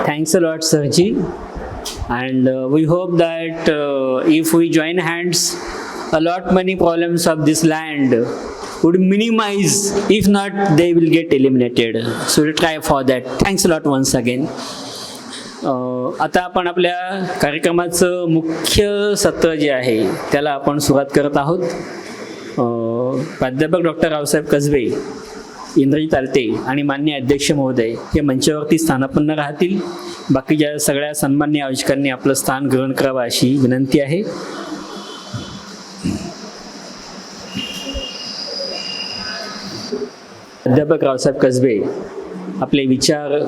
Thanks a lot, Sarji. And we hope that if we join hands, a lot many problems of this land would minimize. If not, they will get eliminated. So we'll try for that. Thanks a lot once again. आता आपण आपल्या कार्यक्रमाचं मुख्य सत्र जे आहे त्याला आपण सुरुवात करत आहोत. प्राध्यापक डॉक्टर रावसाहेब कसबे, इंद्रजित आलते आणि माननीय अध्यक्ष महोदय हे मंचावरती स्थानापन्न राहतील. बाकीच्या सगळ्या सन्मान्य आयोजकांनी आपलं स्थान ग्रहण करावं अशी विनंती आहे. प्राध्यापक रावसाहेब कसबे आपले विचार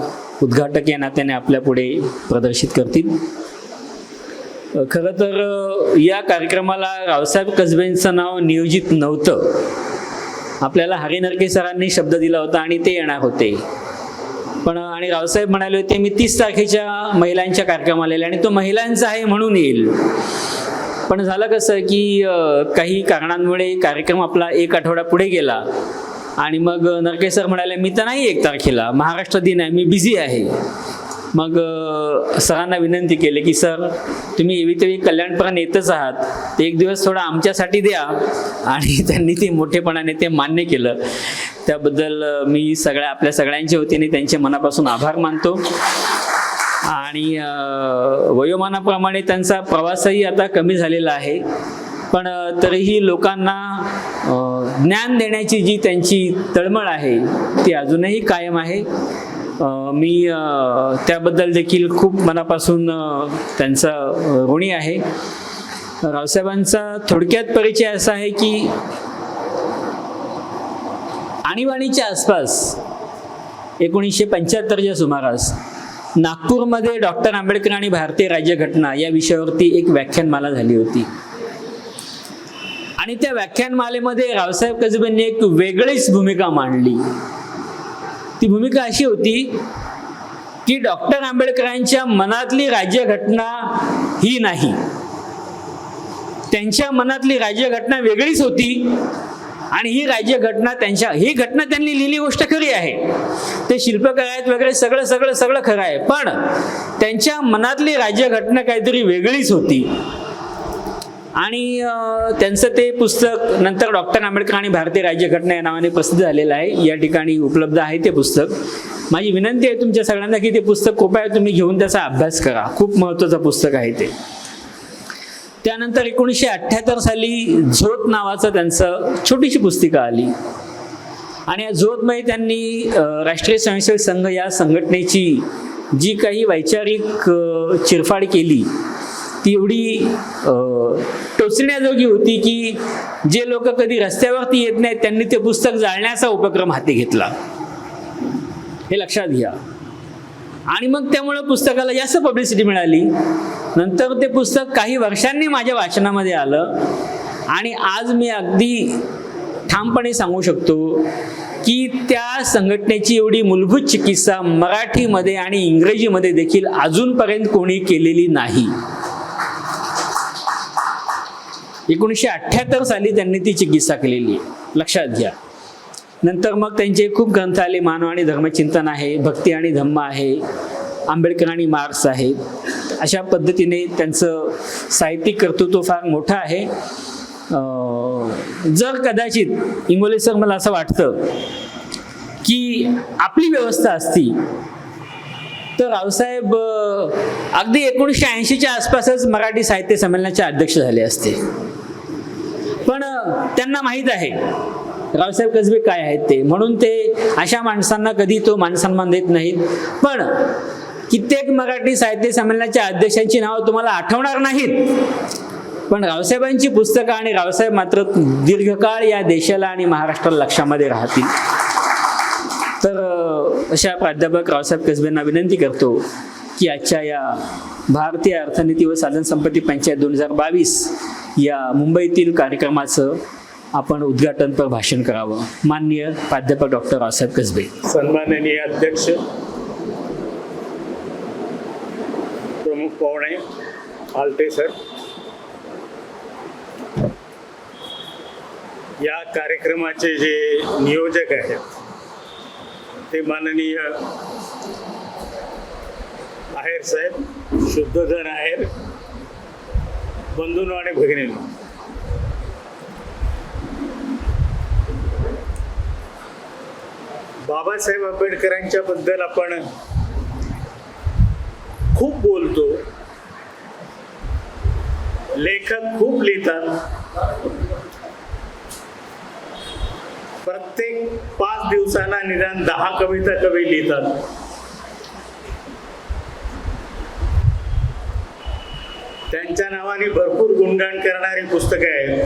उद्घाटक या नात्याने आपल्या पुढे प्रदर्शित करतील. खरं तर या कार्यक्रमाला रावसाहेब कसबेंचं नाव नियोजित नव्हतं. आपल्याला हरी नरके सरांनी शब्द दिला होता आणि ते येणार होते, पण आणि रावसाहेब म्हणाले होते मी 30 तारखेच्या महिलांच्या कार्यक्रमाला येईल आणि तो महिलांचा आहे म्हणून येईल. पण झालं कसं की काही कारणांमुळे कार्यक्रम आपला 1 आठवडा पुढे गेला आणि मग नरके सर म्हणाले मी तर नाही 1 तारखेला, महाराष्ट्र दिन आहे, मी बिझी आहे. मग सरांना विनंती केली की सर तुम्ही एवीतेवी कल्याणपर्यंत येतच आहात, ते 1 दिवस थोडा आमच्यासाठी द्या. आणि त्यांनी ते मोठेपणाने ते मान्य केलं. त्याबद्दल मी आपल्या सगळ्यांच्या वतीने त्यांचे मनापासून आभार मानतो. आणि वयोमानाप्रमाणे त्यांचा प्रवासही आता कमी झालेला आहे, पण तरीही लोकांना ज्ञान देण्याची जी त्यांची तळमळ आहे ती अजूनही कायम आहे. मी त्याबद्दल देखील खूप मनापासून त्यांचा ऋणी आहे. रावसाहेबांचा थोडक्यात परिचय असा आहे की आणीबाणीच्या आसपास 1975च्या सुमारास नागपूरमध्ये डॉक्टर आंबेडकर आणि भारतीय राज्यघटना या विषयावरती एक व्याख्यानमाला झाली होती. आणि त्या व्याख्यानमालेमध्ये रावसाहेब कसबेंनी एक वेगळीच भूमिका मांडली. ती भूमिका अशी होती की डॉक्टर आंबेडकरांच्या मनातली राज्यघटना ही नाही, त्यांच्या मनातली राज्यघटना वेगळीच होती. आणि ही राज्यघटना ही घटना त्यांनी लिहिली गोष्ट खरी आहे, ते शिल्पकार आहेत वगैरे सगळं सगळं सगळं खरं आहे, पण त्यांच्या मनातली राज्यघटना काहीतरी वेगळीच होती. आणि त्यांचं ते पुस्तक नंतर डॉक्टर आंबेडकर आणि भारतीय राज्यघटना या नावाने प्रसिद्ध झालेलं आहे. या ठिकाणी उपलब्ध आहे ते पुस्तक. माझी विनंती आहे तुमच्या सगळ्यांना की ते पुस्तक कृपया तुम्ही घेऊन त्याचा अभ्यास करा. खूप महत्त्वाचं पुस्तक आहे ते. त्यानंतर 1978 साली झोत नावाचं त्यांचं छोटीशी पुस्तिका आली. आणि या झोतमध्ये त्यांनी राष्ट्रीय स्वयंसेवक संघ या संघटनेची जी काही वैचारिक चिरफाड केली ती एवढी टोचण्याजोगी होती की जे लोक कधी रस्त्यावरती येत नाहीत त्यांनी ते पुस्तक जाळण्याचा उपक्रम हाती घेतला, हे लक्षात घ्या. आणि मग त्यामुळे पुस्तकाला जास्त पब्लिसिटी मिळाली. नंतर ते पुस्तक काही वर्षांनी माझ्या वाचनामध्ये आलं. आणि आज मी अगदी ठामपणे सांगू शकतो की त्या संघटनेची एवढी मूलभूत चिकित्सा मराठीमध्ये आणि इंग्रजीमध्ये देखील अजूनपर्यंत कोणी केलेली नाही. 1978 साली त्यांनी ती चिकित्सा केलेली आहे, लक्षात घ्या. नंतर मग त्यांचे खूप ग्रंथ आले. मानव आणि धर्मचिंतन आहे, भक्ती आणि धम्म आहे, आंबेडकर आणि मार्क्स आहे. अशा पद्धतीने त्यांचं साहित्यिक कर्तृत्व फार मोठं आहे. जर कदाचित इंगोले सर मला असं वाटतं की आपली व्यवस्था असती तर रावसाहेब अगदी 1980च्या आसपासच मराठी साहित्य संमेलनाचे अध्यक्ष झाले असते. पण त्यांना माहीत आहे रावसाहेब कसबे काय आहेत ते, म्हणून ते अशा माणसांना कधी तो मानसन्मान देत नाहीत. पण कित्येक मराठी साहित्य संमेलनाच्या अध्यक्षांची नावं तुम्हाला आठवणार नाहीत, पण रावसाहेबांची पुस्तकं आणि रावसाहेब मात्र दीर्घकाळ या देशाला आणि महाराष्ट्राला लक्षामध्ये राहतील. तर अशा प्राध्यापक रावसाहेब कसबेंना विनंती करतो की आजच्या या भारतीय अर्थनीती व साधन संपत्ती पंचायत 2022 या मुंबईतील कार्यक्रमाचं आपण उद्घाटनपर भाषण करावं. माननीय प्राध्यापक डॉक्टर रावसाहेब कसबे. सन्माननीय अध्यक्ष, प्रमुख पाहुणे, आलते सर, या कार्यक्रमाचे जे नियोजक आहेत ते माननीय आहेर साहेब, शुद्धोधन आहेर, बंधूंनो आणि भगिनींनो, बाबासाहेब आंबेडकरांच्या बद्दल आपण खूप बोलतो, लेखक खूप लिहितात. प्रत्येक 5 दिवसांना निदान 10 कविता कवी लिहितात. त्यांच्या नावाने भरपूर गुणगान करणारी पुस्तकं आहेत.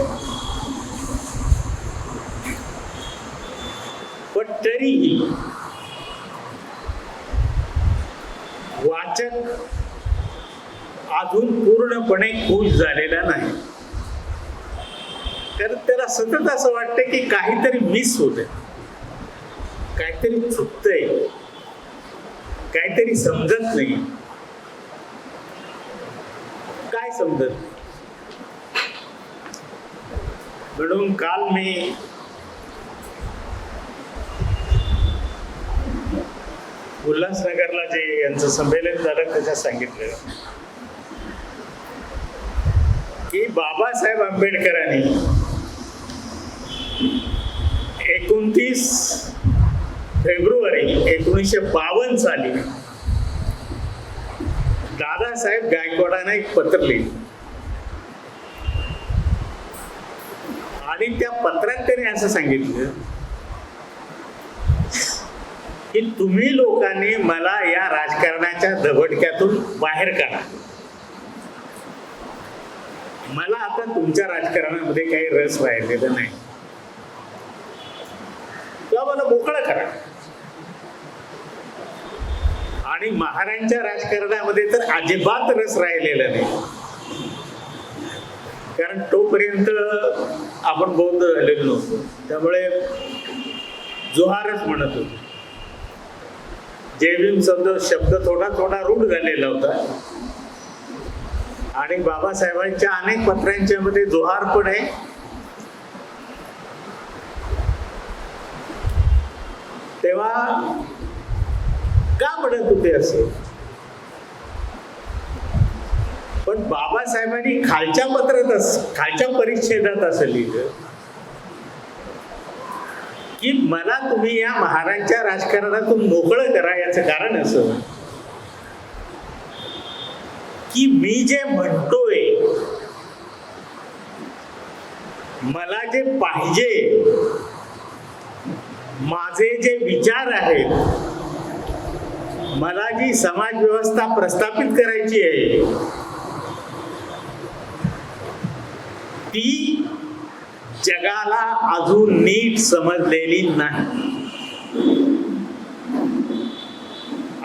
पण तरीही वाचक अजून पूर्णपणे खुश झालेला नाही. कारण त्याला सतत असं वाटतं की काहीतरी मिस होतंय, काहीतरी चुकतंय, काहीतरी समजत नाही. काय समजत? म्हणून काल मी उल्हासनगरला जे यांचं संमेलन झालं त्याच्यात सांगितलं की बाबासाहेब आंबेडकरांनी 29 फेब्रुवारी 1952 साली दादासाहेब गायकवाडांना एक पत्र लिहिलं आणि त्या पत्रात त्याने असं सांगितलं की तुम्ही लोकांनी मला या राजकारणाच्या दबडक्यातून बाहेर काढा. मला आता तुमच्या राजकारणामध्ये काही रस राहिलेला नाही, तेव्हा मला मोकळं करा. आणि महाराजांच्या राजकारणामध्ये तर अजिबात रस राहिलेला नाही, कारण तोपर्यंत आपण बौद्ध झालेलो नव्हतो. त्यामुळे जोहारच म्हणत होतो. जय भीम शब्द थोडा थोडा रूढ झालेला होता आणि बाबासाहेबांच्या अनेक पत्रांच्या मध्ये जोहार पण आहे. तेव्हा का म्हणत होते असे? पण बाबासाहेबांनी खालच्या परिच्छेदात असं लिहिलं की मला तुम्ही या महाराजांच्या राजकारणातून मोकळं करा. याचं कारण असं की मी जे म्हणतोय, मला जे पाहिजे, माझे जे विचार आहेत, मला जी समाज व्यवस्था प्रस्थापित करायची आहे ती जगाला अजून नीट समजलेली नाही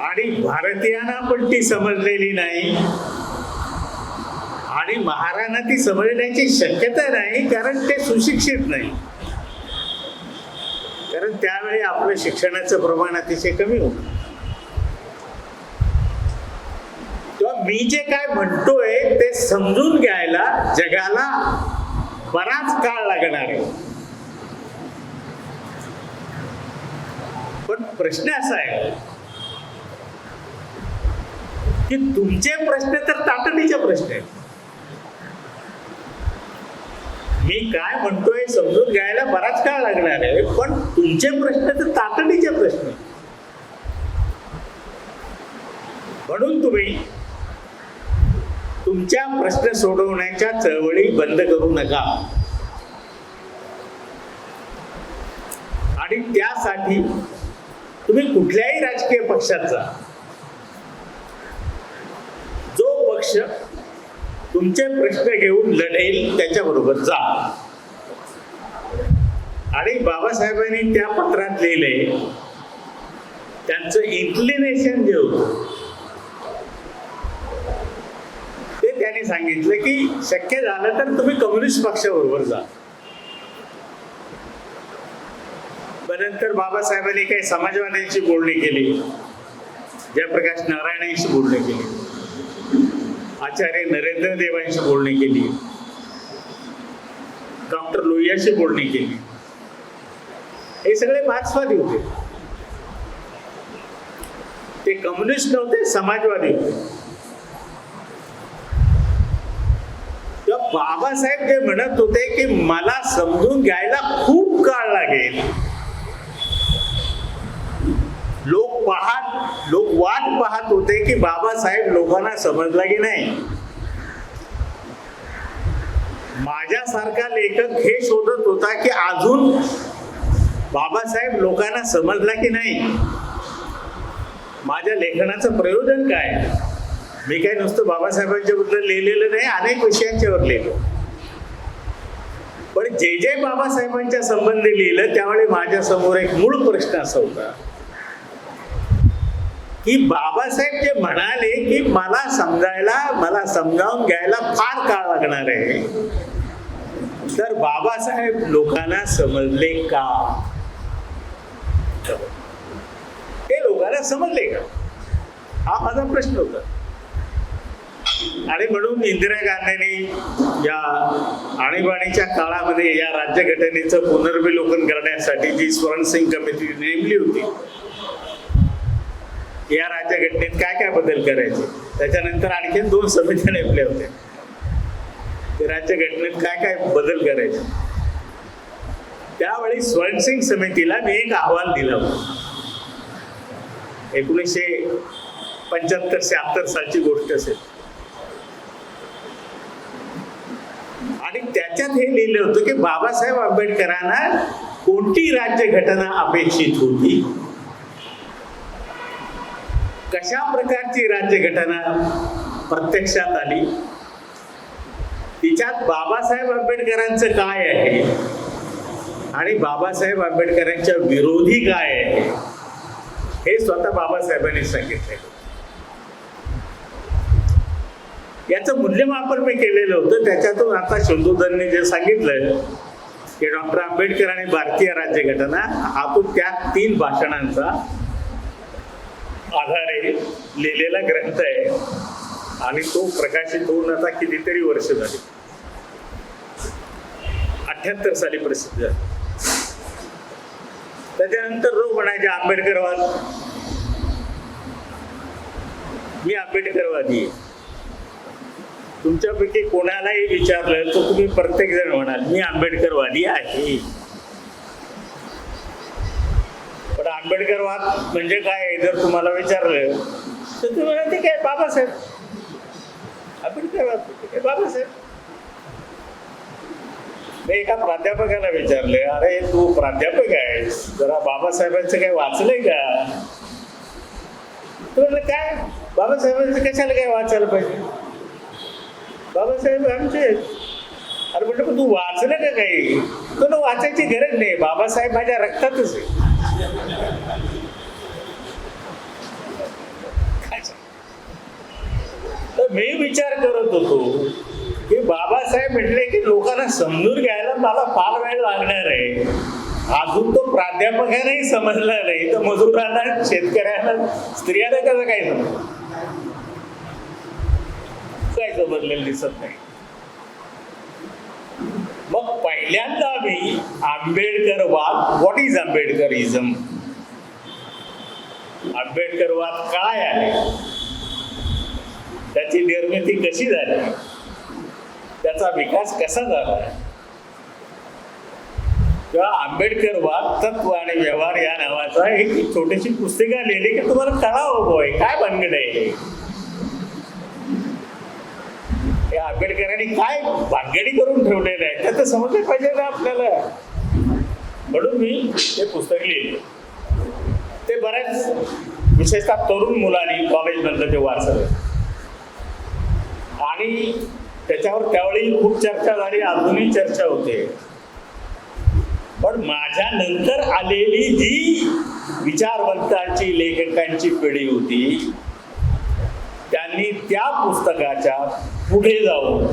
आणि भारतीयांना पण ती समजलेली नाही आणि महाराजांना ती समजण्याची शक्यता नाही, कारण ते सुशिक्षित नाही. कारण त्यावेळी आपलं शिक्षणाचं प्रमाण अतिशय कमी होतं. तेव्हा मी जे काय म्हणतोय ते समजून घ्यायला जगाला बराच काळ लागणार आहे. पण प्रश्न असा आहे की तुमचे प्रश्न तर तातडीचे प्रश्न आहेत. मी काय म्हणतोय समजून घ्यायला बराच काळ लागणार आहे, पण तुमचे प्रश्न तर तातडीचे प्रश्न आहेत. म्हणून तुम्ही तुमच्या प्रश्न सोडवण्याच्या चळवळी बंद करू नका आणि त्यासाठी तुम्ही कुठल्याही राजकीय पक्षात जा. जो पक्ष तुमचे प्रश्न घेऊन लढेल त्याच्याबरोबर जा. आणि बाबासाहेबांनी त्या पत्रात लिहिले, त्यांचं इन्क्लिनेशन जे होतं ते त्यांनी सांगितलं की शक्य झालं तर तुम्ही कम्युनिस्ट पक्षाबरोबर जा. नंतर बाबासाहेबांनी काही समाजवाद्यांशी बोलणी केली, जयप्रकाश नारायणांशी बोलणी केली, आचार्य नरेंद्र देवांशी बोलणी केली, डॉक्टर लोहियाशी बोलणी केली. हे सगळे मार्क्सवादी होते. ते कम्युनिस्ट नव्हते, समाजवादी होते. तेव्हा बाबासाहेब जे म्हणत होते की मला समजून घ्यायला खूप काळ लागेल, लोक वाट पाहत होते की बाबासाहेब लोकांना समजला की नाही. माझ्यासारखा लेखक हे शोधत होता की अजून बाबासाहेब लोकांना समजला की नाही, माझ्या लेखनाचं प्रयोजन काय. मी काय नुसतं बाबासाहेबांच्या बद्दल लिहिलेलं नाही, अनेक विषयांच्यावर लिहिलं. पण जे जे बाबासाहेबांच्या संबंधी लिहिलं त्यावेळी माझ्या समोर एक मूळ प्रश्न असा होता की बाबासाहेब जे म्हणाले की मला समजावून घ्यायला फार काळ लागणार आहे, तर बाबासाहेब लोकांना समजले का. ते लोकांना समजले का, हा माझा प्रश्न होता. आणि म्हणून इंदिरा गांधींनी या आणीबाणीच्या काळामध्ये या राज्यघटनेचं पुनर्विलोकन करण्यासाठी जी स्वरणसिंग कमिटी नेमली होती, या राज्यघटनेत काय काय बदल करायचे, त्याच्यानंतर आणखी 2 समित्या नेमल्या होत्या. ते राज्यघटनेत काय काय बदल करायचे, त्यावेळी स्वरणसिंग समितीला मी एक अहवाल दिला होता. 1975-76 सालची गोष्ट असेल. आणि त्याच्यात हे लिहिलं होतं की बाबासाहेब आंबेडकरांना कोणती राज्यघटना अपेक्षित होती, कशा प्रकारची राज्यघटना प्रत्यक्षात आली, तिच्यात बाबासाहेब आंबेडकरांचं काय आहे आणि बाबासाहेब आंबेडकरांच्या विरोधी काय आहे, हे स्वतः बाबासाहेबांनी सांगितलं. याचं मूल्यमापन मी केलेलं होतं. त्याच्यातून आता शोधूदांनी जे सांगितलं की डॉक्टर आंबेडकर आणि भारतीय राज्यघटना हा तो त्या 3 भाषणांचा आधारे लिहिलेला ग्रंथ आहे आणि तो प्रकाशित होऊन आता कितीतरी वर्ष झाली. 78 साली प्रसिद्ध झाला. त्याच्यानंतर लोक म्हणायचे आंबेडकरवाद, मी आंबेडकरवादी आहे. तुमच्यापैकी कोणालाही विचारलं तर तुम्ही प्रत्येक जण म्हणाल मी आंबेडकरवादी आहे. पण आंबेडकरवाद म्हणजे काय जर तुम्हाला विचारलं तर तुम्ही म्हणाल ते काय बाबासाहेब. आंबेडकरवाद काय बाबासाहेब. मी एका प्राध्यापकाला विचारले, अरे तू प्राध्यापक आहेस, जरा बाबासाहेबांचं काय वाचलंय का. तू म्हणलं काय बाबासाहेबांचं कशाला काय वाचायला पाहिजे, बाबासाहेब आमचे. अरे म्हटलं पण तू वाचलं का काही. तुला वाचायची गरज नाही, बाबासाहेब माझ्या रक्तातच आहे. तर मी विचार करत होतो की बाबासाहेब म्हटले की लोकांना समजून घ्यायला मला फार वेळ लागणार आहे. अजून तो प्राध्यापकांनाही समजला नाही, तर मजुरांना, शेतकऱ्यांना, स्त्रियांना कसं काय समजलं, काय समजलेलं दिसत नाही. मग पहिल्यांदा मी आंबेडकरवाद, व्हॉट इज आंबेडकरिझम, आंबेडकरवाद काय आहे, त्याची निर्मिती कशी झाली, त्याचा विकास कसा झाला, किंवा आंबेडकरवाद तत्व आणि व्यवहार या नावाचा एक छोटीशी पुस्तिका लिहिली की तुम्हाला कळावं होय काय भानगड आहे. या आंबेडकरांनी काय भानगडी करून ठेवलेलं आहे त्याचं समजलं पाहिजे ना आपल्याला. म्हणून मी ते पुस्तक लिहिले. ते बऱ्याच विशेषतः तरुण मुलांनी कॉलेजमधलं ते वाचलं आणि त्याच्यावर त्यावेळी खूप चर्चा झाली, अजूनही चर्चा होते. पण माझ्या नंतर आलेली जी विचारवंतांची, लेखकांची पिढी होती त्यांनी त्या पुस्तकाच्या पुढे जाऊन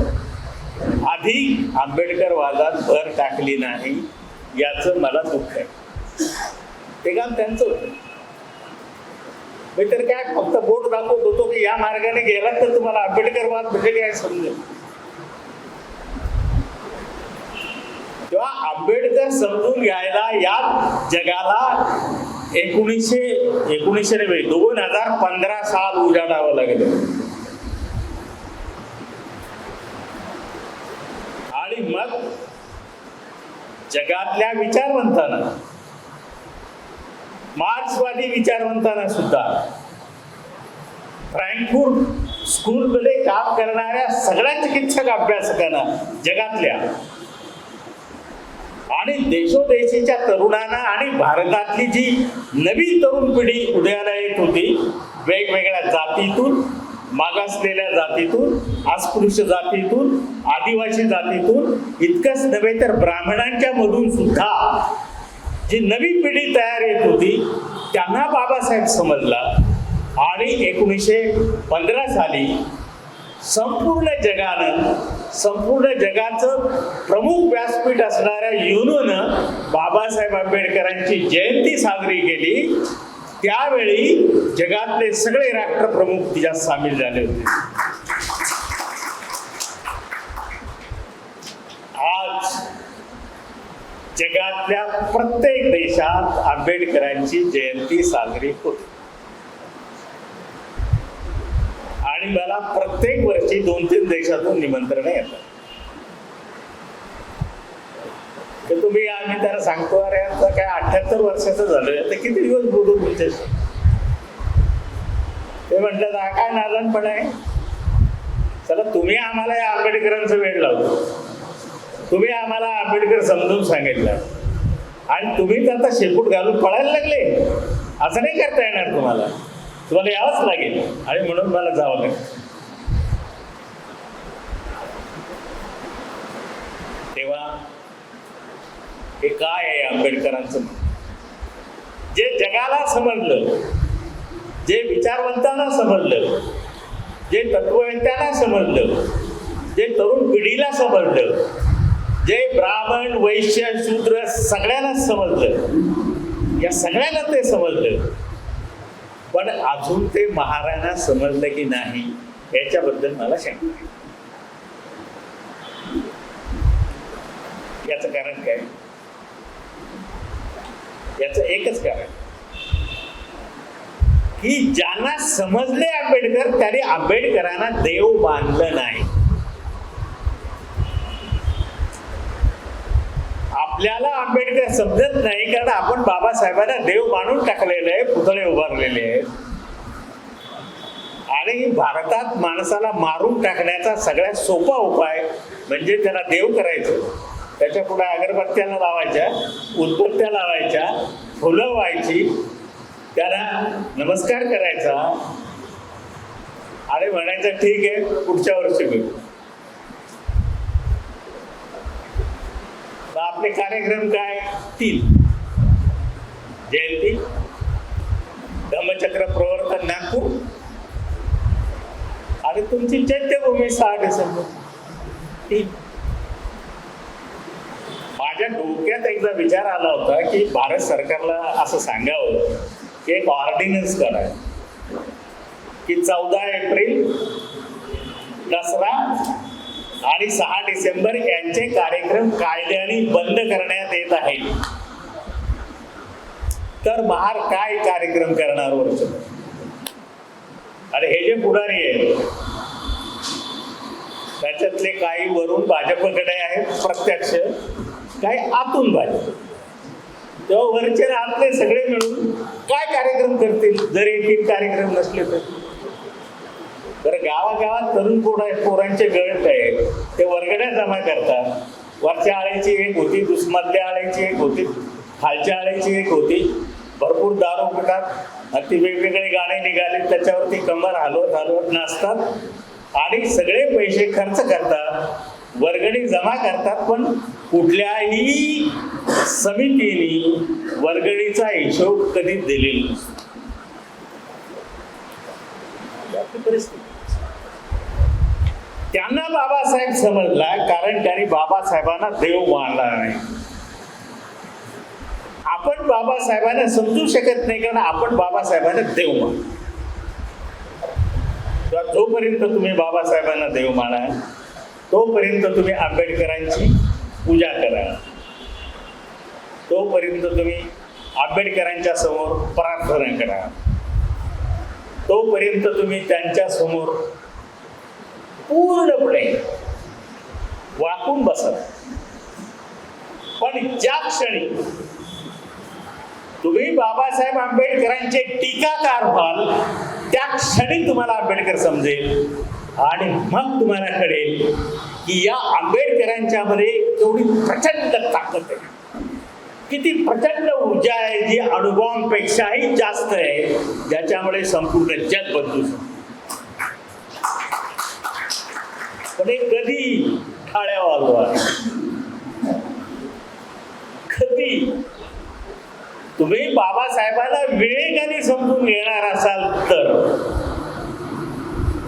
अधिक आंबेडकरवादात भर टाकली नाही, याचं मला दुःख आहे. ते काम त्यांचं होतं. मी तर काय फक्त बोट दाखवत होतो की या मार्गाने गेला तर तुम्हाला आंबेडकरवाद म्हणजे काय समजेल. तेव्हा आंबेडकर समजून घ्यायला या जगाला एकोणीसशे नव्हे 2015 साल उजाडावं लागलं. आणि मग जगातल्या विचारवंतांना, मार्क्सवादी विचारवंतांना सुद्धा, फ्रँकफुर्ट स्कूलमध्ये काम करणाऱ्या सगळ्या चिकित्सक अभ्यासकांना जगातल्या आणि देशोदेशीच्या तरुणांना आणि भारतातली जी नवी तरुण पिढी उदयाला येत होती, वेगवेगळ्या जातीतून, मागासलेल्या जातीतून, अस्पृश्य जातीतून, आदिवासी जातीतून, इतकंच नव्हे तर ब्राह्मणांच्या मधून सुद्धा जी नवी पिढी तयार येत होती त्यांना बाबासाहेब समजला. आणि 1915 साली संपूर्ण जगाचं प्रमुख व्यासपीठ असणाऱ्या युनोनं बाबासाहेब आंबेडकरांची जयंती साजरी केली. त्यावेळी जगातले सगळे राष्ट्रप्रमुख तिच्यात सामील झाले होते. आज जगातल्या प्रत्येक देशात आंबेडकरांची जयंती साजरी होते. आणि मला प्रत्येक वर्षी 2-3 देशातून निमंत्रण येतात. तर आम्ही त्याला सांगतो, अरे आता काय 78 वर्षाचं झालंय, तर किती दिवस बोलू तुमच्याशी. ते म्हटलं काय नादानपण आहे. चला तुम्ही आम्हाला या आंबेडकरांचा वेळ लावतो, तुम्ही आम्हाला आंबेडकर समजून सांगितलं आणि तुम्हीच आता शेपूट घालून पळायला लागले. असं नाही करता येणार, तुम्हाला यावंच लागेल. आणि म्हणून मला जावं लागेल. तेव्हा हे काय आहे आंबेडकरांचं? जे जगाला समजलं, जे विचारवंतांना समजलं, जे तत्ववेत्यांना समजलं, जे तरुण पिढीला समजलं, जे ब्राह्मण, वैश्य, शूद्र सगळ्यांना समजलं, या सगळ्यांना ते समजलं. पण अजून ते महाराजांना समजलं की नाही याच्याबद्दल मला शंका आहे. याचं कारण काय? याचं एकच कारण की ज्यांना समजले आंबेडकर त्यांनी आंबेडकरांना देव मानलं नाही. आपल्याला आंबेडकर समजत नाही कारण आपण बाबासाहेबांना देव मानून टाकलेले आहे, पुतळे उभारलेले आहेत. आणि भारतात माणसाला मारून टाकण्याचा सगळ्यात सोपा उपाय म्हणजे त्याला देव करायचं. त्याच्या पुढे अगरबत्त्याला लावायच्या, उदबत्त्या लावायच्या, फुलं व्हायची, त्याला नमस्कार करायचा आणि म्हणायचं ठीक आहे पुढच्या वर्षी भेटू. आपले कार्यक्रम काय? 3: जयंती, धम्मचक्र प्रवर्तन नागपूर आणि तुमची चैत्यभूमी 6 डिसेंबर. 3. माझ्या डोक्यात एकदा विचार आला होता की भारत सरकारला असं सांगावं की एक ऑर्डिनन्स करा की 14 एप्रिल दसरा आणि 6 डिसेंबर यांचे कार्यक्रम कायद्याने बंद करण्यात येत आहेत. तर महार काय कार्यक्रम करणार वर्ष? आणि हे जे पुढारी आहेत त्याच्यातले काही वरून भाजपकडे आहेत प्रत्यक्ष, काही आतून भाजप. तेव्हा वरचे आतले सगळे मिळून काय कार्यक्रम करतील जर एक कार्यक्रम नसले तर? तर गावागावात तरुण पोरांचे गट आहेत, ते वर्गड्या जमा करतात. वरच्या आळीची एक होती, दुसमधल्या आळीची एक होती, खालच्या आळीची एक होती. भरपूर दारू पितात, ती वेगवेगळे गाणे निघाले त्याच्यावरती कमर हलवत नाचतात आणि सगळे पैसे खर्च करतात, वर्गणी जमा करतात. पण कुठल्याही समितीने वर्गणीचा हिशोब कधीच दिलेला नसतो. परिस्थिती त्यांना बाबासाहेब समजला कारण त्यांनी बाबासाहेबांना देव मानला नाही. आपण बाबासाहेबांना समजू शकत नाही कारण आपण बाबासाहेबांना देव मानतो. जोपर्यंत तुम्ही बाबासाहेबांना देव माना तोपर्यंत तुम्ही आंबेडकरांची पूजा करा, तोपर्यंत तुम्ही आंबेडकरांच्या समोर प्रार्थना करा, तोपर्यंत तुम्ही त्यांच्या समोर पूर्णपणे वाकून बसा. पण ज्या क्षणी तुम्ही बाबासाहेब आंबेडकरांचे टीकाकार व्हाल, त्या क्षणी तुम्हाला आंबेडकर समजेल आणि मग तुम्हाला कळेल की या आंबेडकरांच्या मध्ये केवढी प्रचंड ताकद आहे, किती प्रचंड ऊर्जा आहे जी अणुबॉम्बपेक्षाही जास्त आहे, ज्याच्यामुळे संपूर्ण जग बदलू शकतो. पण हे कधी टाळ्या वाजवा, कधी तुम्ही बाबासाहेबांना विवेकाने समजून घेणार असाल तर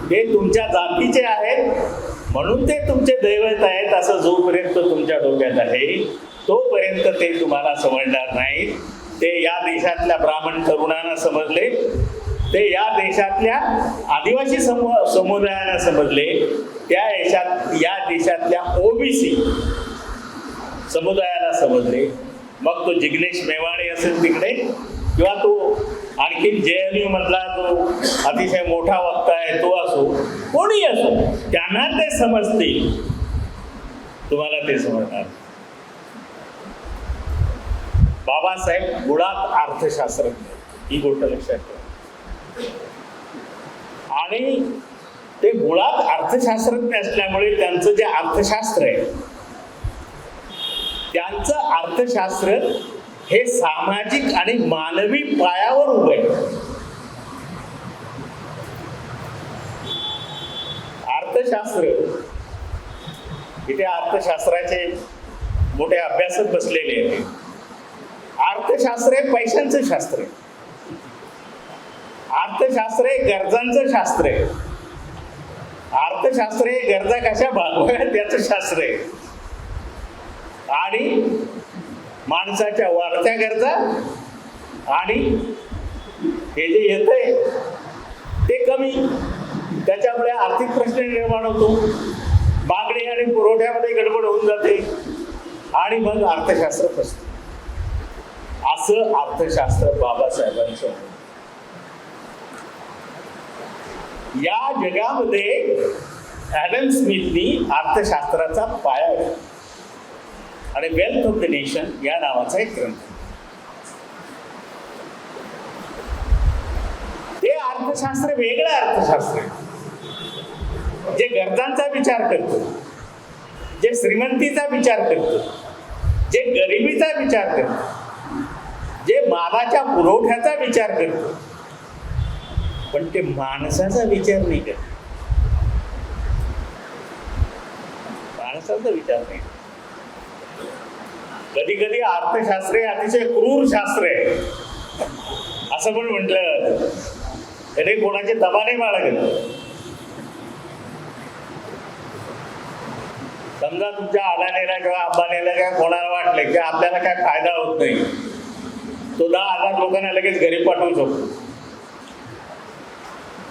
ते तुमच्या जातीचे आहेत म्हणून ते तुमचे दैवत आहेत असं जोपर्यंत तुमच्या डोक्यात आहे तोपर्यंत ते तुम्हाला समजणार नाहीत. ते या देशातल्या ब्राह्मण तरुणांना समजले, ते या देशातल्या आदिवासी समुदायाला समजले, या देशातल्या ओबीसी समुदायाला समजले. मग तो जिग्नेश मेवाणी असेल तिकडे किंवा तो आणखी JNU मधला जो अतिशय मोठा वक्ता आहे तो असो, कोणी असो, त्यांना ते समजतील, तुम्हाला ते समजणार. बाबासाहेब मुळात अर्थशास्त्रज्ञ, ही गोष्ट लक्षात ठेवा. आणि ते मुळात अर्थशास्त्रज्ञ असल्यामुळे त्यांचं जे अर्थशास्त्र आहे, त्यांचं अर्थशास्त्र हे सामाजिक आणि मानवी पायावर उभं आहे. अर्थशास्त्र, इथे अर्थशास्त्राचे मोठे अभ्यासक बसलेले आहेत. अर्थशास्त्र हे पैशांचं शास्त्र आहे, अर्थशास्त्र हे गरजांचं शास्त्र आहे, अर्थशास्त्र हे गरजा कशा भागवाव्यात त्याचं शास्त्र आहे. आणि माणसाच्या वाढत्या गरजा आणि हे जे येतंय ते कमी, त्याच्यामुळे आर्थिक प्रश्न निर्माण होतो, मागणी आणि पुरवठ्यामध्ये गडबड होऊन जाते आणि मग अर्थशास्त्र फसतं. असं अर्थशास्त्र बाबासाहेबांचं. या जगामध्ये ॲडम स्मिथनी अर्थशास्त्राचा पाया घातला आणि वेल्थ ऑफ द नेशन या नावाचा एक ग्रंथ. ते अर्थशास्त्र वेगळं अर्थशास्त्र आहे, जे गरजांचा विचार करतो, जे श्रीमंतीचा विचार करतो, जे गरिबीचा विचार करतो, जे मालाच्या पुरवठ्याचा विचार करतो, पण ते माणसाचा विचार नाही करत. माणसाचा विचार नाही. कधी कधी अर्थशास्त्र हे अतिशय क्रूर शास्त्र आहे असं पण म्हटलं जातं. कधी कोणाचे दबा नाही बाळगत. समजा तुमच्या अडाणीला किंवा अंबानीला काय कोणाला वाटलं की आपल्याला काय फायदा होत नाही, तो 10,000 लोकांना लगेच घरी पाठवू शकतो.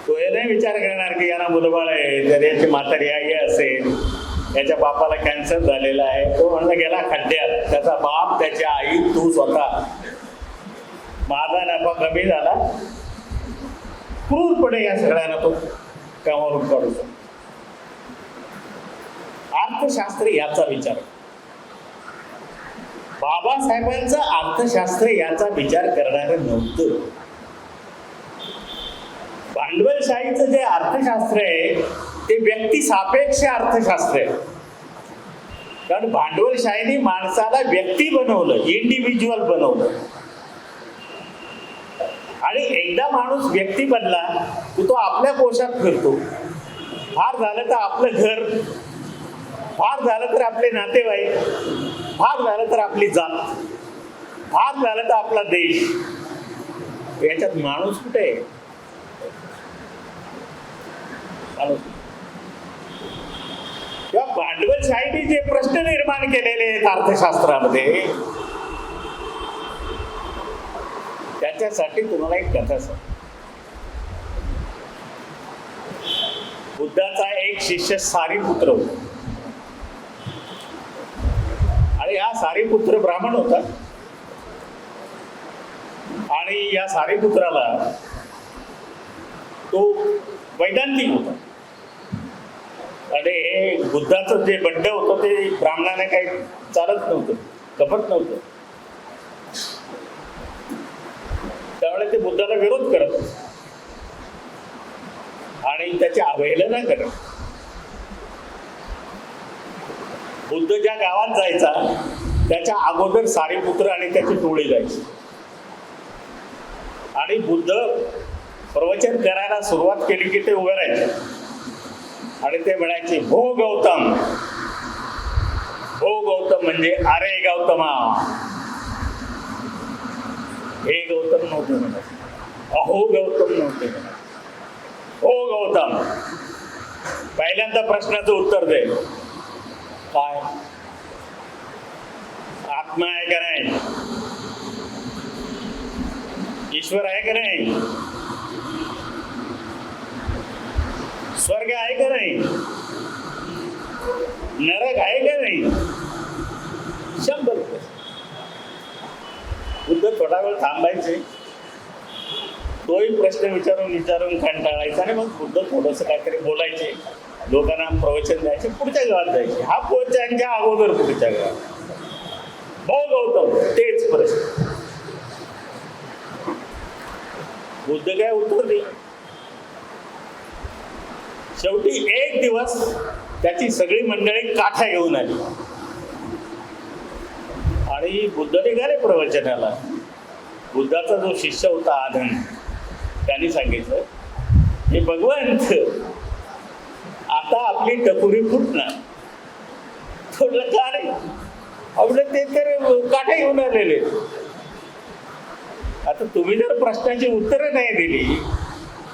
तो हे नाही विचार करणार की यांना मुलबाळ आहे, तर याची म्हातारी आई असेल, याच्या बापाला कॅन्सर झालेला आहे, तो म्हणला गेला खड्ड्यात, त्याचा बाप, त्याची आई, तू स्वतः, माझा नफा कमी झाला. क्रूरपणे या सगळ्यांना तो कामावरून काढू शकतो. अर्थशास्त्र याचा विचार, बाबासाहेबांचं अर्थशास्त्र याचा विचार करणारं नव्हतं. भांडवलशाहीचं जे अर्थशास्त्र आहे ते व्यक्ती सापेक्ष अर्थशास्त्र आहे. कारण भांडवलशाहीने माणसाला व्यक्ती बनवलं, इंडिव्हिज्युअल बनवलं. आणि एकदा माणूस व्यक्ती बनला की तो आपल्या कोशात फिरतो. फार झालं तर आपलं घर, फार झालं तर आपले नातेवाईक, फार झालं तर आपली जात, फार झालं तर आपला देश. याच्यात माणूस कुठे आहे? या भांडवलशाहीने जे प्रश्न निर्माण केलेले आहेत अर्थशास्त्रामध्ये, त्याच्यासाठी तुम्हाला एक कथा सांगतो. बुद्धाचा एक शिष्य सारीपुत्र होता आणि हा सारीपुत्र ब्राह्मण होता. आणि या सारीपुत्राला तो वैदांतिक होता. आणि हे बुद्धाचं जे बंड होतं ते ब्राह्मणाने काही चालत नव्हतं, कपट नव्हतं. त्यामुळे ते बुद्धाला विरोध करत आणि त्याची अवहेलना करत. बुद्ध ज्या गावात जायचा त्याच्या अगोदर सारीपुत्र आणि त्याची टोळी जायची. आणि बुद्ध प्रवचन करायला सुरुवात केली की ते उभे राहायचे आणि ते म्हणायचे, भो गौतम. भो गौतम म्हणजे अरे गौतमा. हे गौतम नव्हते म्हणत, अहो गौतम नव्हते म्हणत, हो गौतम. पहिल्यांदा प्रश्नाचं उत्तर दे. काय आत्मा आहे का नाही? ईश्वर आहे का नाही? स्वर्ग आहे का नाही? नरक आहे का नाही? 100 बुद्ध थोडा वेळ थांबायचे, तोही प्रश्न विचारून कंटाळायचा आणि मग बुद्ध थोडंसं काहीतरी बोलायचे, लोकांना प्रवचन द्यायचे, पुढच्या गावात जायचे. हा पोहोचांच्या अगोदर पुढच्या गावात. भाऊ गौतम तेच प्रश्न. बुद्ध काय उत्तर दे. शेवटी एक दिवस त्याची सगळी मंडळी काठ्या घेऊन आली आणि बुद्ध निघाले प्रवचनाला. बुद्धाचा जो शिष्य होता आनंद, त्यांनी सांगितलं, हे भगवंत, आता आपली टपुरी फुटणार. थोडं का रे? आपलं ते तर काठ्या घेऊन आलेले. आता तुम्ही जर प्रश्नाची उत्तरं नाही दिली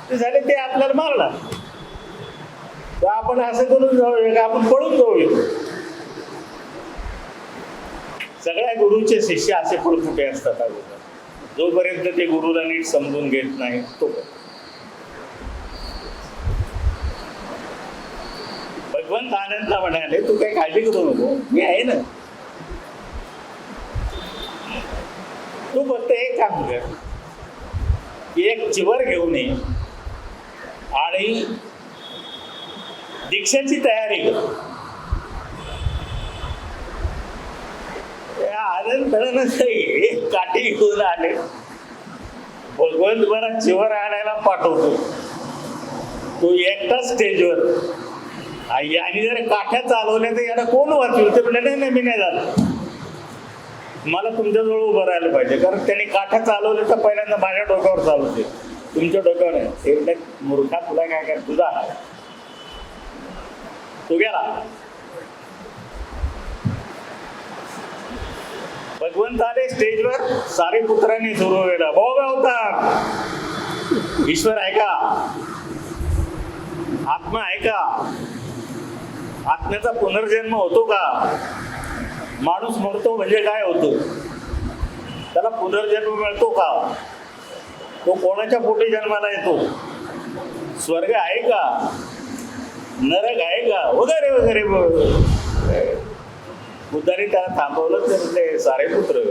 तर झाले ते आपल्याला मारणार. तर आपण असं करून जाऊया का आपण पळून जाऊया? सगळ्या गुरुचे शिष्य असे पळकुटे असतात अगोदर. जोपर्यंत ते गुरुला नीट समजून घेत नाही तो. भगवंत आनंदला म्हणाले, तू काही काळजी करू नको, मी आहे ना. तू फक्त एक काम कर, एक चिवर घेऊन ये आणि दीक्षेची तयारी कर. आनंद एक काठी घेऊन आले. भगवंत मला चिवर आणायला पाठवतो. तो एकटा स्टेजवर. आणि जर काठ्या चालवल्या तर याला कोण वाचवेल? ते म्हणजे नाही, मी नाही जात, मला तुमच्याजवळ उभं राहायला पाहिजे. कारण त्यांनी काठ्या चालवल्या तर पहिल्यांदा माझ्या डोक्यावर चालवते, तुमच्या डोक्यावर नाही. ते मूर्खा, तुला काय काय तुझा तू गेला. भगवंत आले स्टेजवर. सारीपुत्रांनी सुरू केला, भाऊ गौतम, ईश्वर आहे का? आत्मा आहे का? आत्म्याचा पुनर्जन्म होतो का? माणूस मरतो म्हणजे काय होतो? त्याला पुनर्जन्म मिळतो का? तो कोणाच्या पोटी जन्माला येतो? स्वर्ग आहे का? नरक आहे का? वगैरे वगैरे. बुद्धाने त्याला थांबवलं. तर ते सारीपुत्र,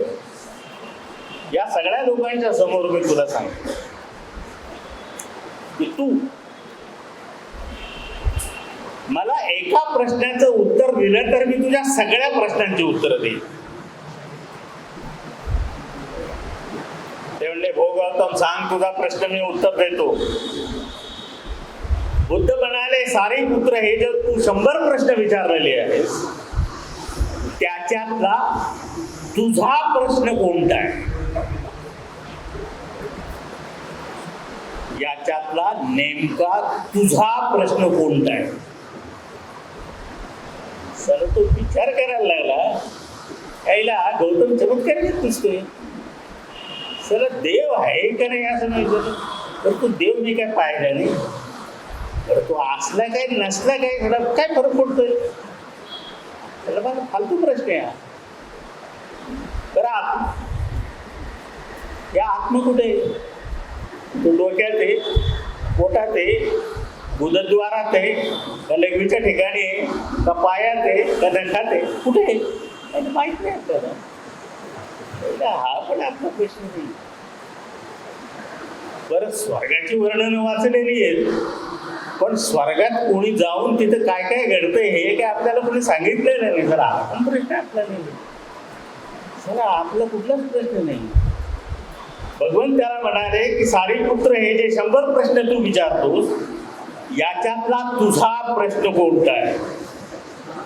या सगळ्या लोकांच्या समोर मी तुला सांगतो की तू मला एका प्रश्नाचं उत्तर दिलं तर मी तुझ्या सगळ्या प्रश्नांची उत्तर देईन. ते म्हणले, भो गौतम, सांग तुझा प्रश्न, मी उत्तर देतो. बुद्ध म्हणाले, सारीपुत्र, हे जर तू 100 प्रश्न विचारलेले आहेस, त्याच्यातला तुझा प्रश्न कोणता आहे? याच्यातला नेमका तुझा प्रश्न कोणता आहे? सर तो विचार करायला लागला. यायला गौतम चमत्कार घेत दिसतोय. सर देव आहे का नाही असं नाही विचारलं. तर तू देव मी काय पाहिला नाही. तर तो असला काय नसला काय, काय फरक पडतोय? त्याला मला फालतू प्रश्न आहे. तर या आत्मा कुठे? तो डोक्यात आहे, पोटात आहे, गुदद्वारात आहे, का लघवीच्या ठिकाणी आहे, का पायात आहे, का नखात आहे? कुठे आहे माहित नाही आपल्याला. हा पण आपला प्रश्न नाही. बरं, स्वर्गाची वर्णनं वाचलेली आहेत, पण स्वर्गात कोणी जाऊन तिथं काय काय घडतंय हे काय आपल्याला कोणी सांगितलेलं नाही. जरा आपण प्रश्न आपला नाही, जरा आपला कुठलाच प्रश्न नाही. भगवान त्याला म्हणाले की सारीपुत्र, हे जे 100 प्रश्न तू विचारतोस याच्यातला तुझा प्रश्न कोणता आहे,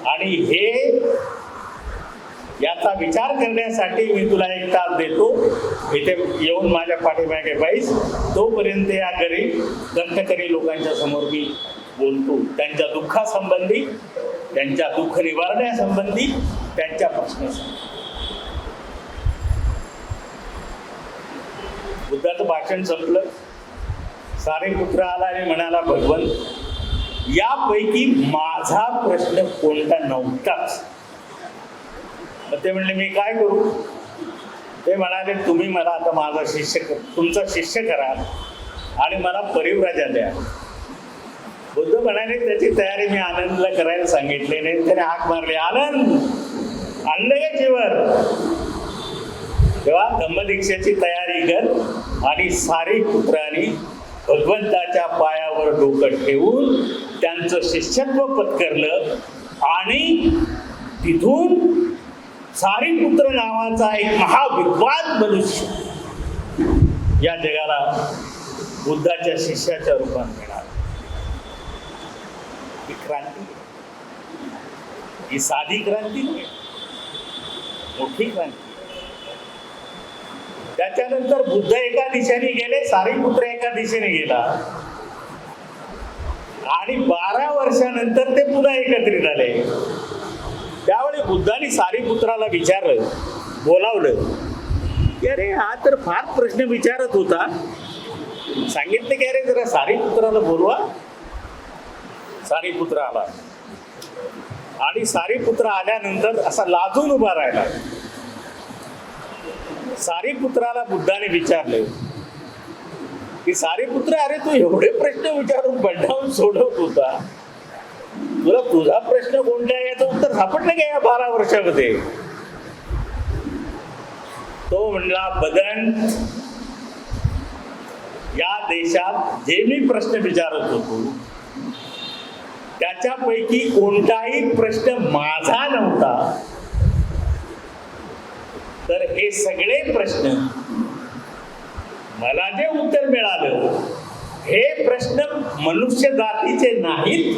आणि हे याचा विचार करण्यासाठी मी तुला 1 तास देतो. इथे येऊन माझ्या पाठीमागे बैस. तोपर्यंत या गरीब दंतकरी लोकांच्या समोर मी बोलतो, त्यांच्या दुःखासंबंधी, त्यांच्या दुःख निवारण्यासंबंधी, त्यांच्या प्रश्नासंबंधी. बुद्धाचं भाषण संपलं. सारीपुत्र आला आणि म्हणाला, भगवन, यापैकी माझा प्रश्न कोणता नव्हताच. ते म्हणले, मी काय करू? ते म्हणाले, तुम्ही मला आता माझा तुमचा शिष्य करा आणि मला परिव्राजा द्या. बुद्ध म्हणाले, त्याची तयारी मी आनंदला करायला सांगितले नाही. त्याने हाक मारली, आनंद आणलं का जेवण? तेव्हा धम्मदीक्षेची तयारी कर. आणि सारीपुत्रांनी भगवंताच्या पायावर डोकं ठेवून त्यांचं शिष्यत्व पत्करलं. आणि तिथून सारीपुत्र नावाचा एक महाविद्वान मनुष्य या जगाला बुद्धाच्या शिष्याच्या रूपात मिळाला. ही क्रांती, ही साधी क्रांती नाही, मोठी क्रांती. त्याच्यानंतर बुद्ध एका दिशेने गेले, सारीपुत्र एका दिशेने गेला, आणि 12 वर्षानंतर ते पुन्हा एकत्रित आले. त्यावेळी बुद्धाने सारीपुत्राला विचारलं, बोलावलं की अरे हा तर फार प्रश्न विचारत होता. सांगितलं की अरे जरा सारीपुत्राला बोलवा. सारीपुत्र आला आणि सारीपुत्र आल्यानंतर असा लाजून उभा राहिला. सारीपुत्राला बुद्धाने विचारलं की सारीपुत्र, अरे तू एवढे प्रश्न विचारून बंडावून सोडवत होता, तुला तुझा प्रश्न कोणता आहे याचं उत्तर सापडलं का या 12 वर्षामध्ये? तो म्हणला, बदन, या देशात जे मी प्रश्न विचारत होतो त्याच्यापैकी कोणताही प्रश्न माझा नव्हता. तर हे सगळे प्रश्न मला जे उत्तर मिळालं हे प्रश्न मनुष्य जातीचे नाहीत.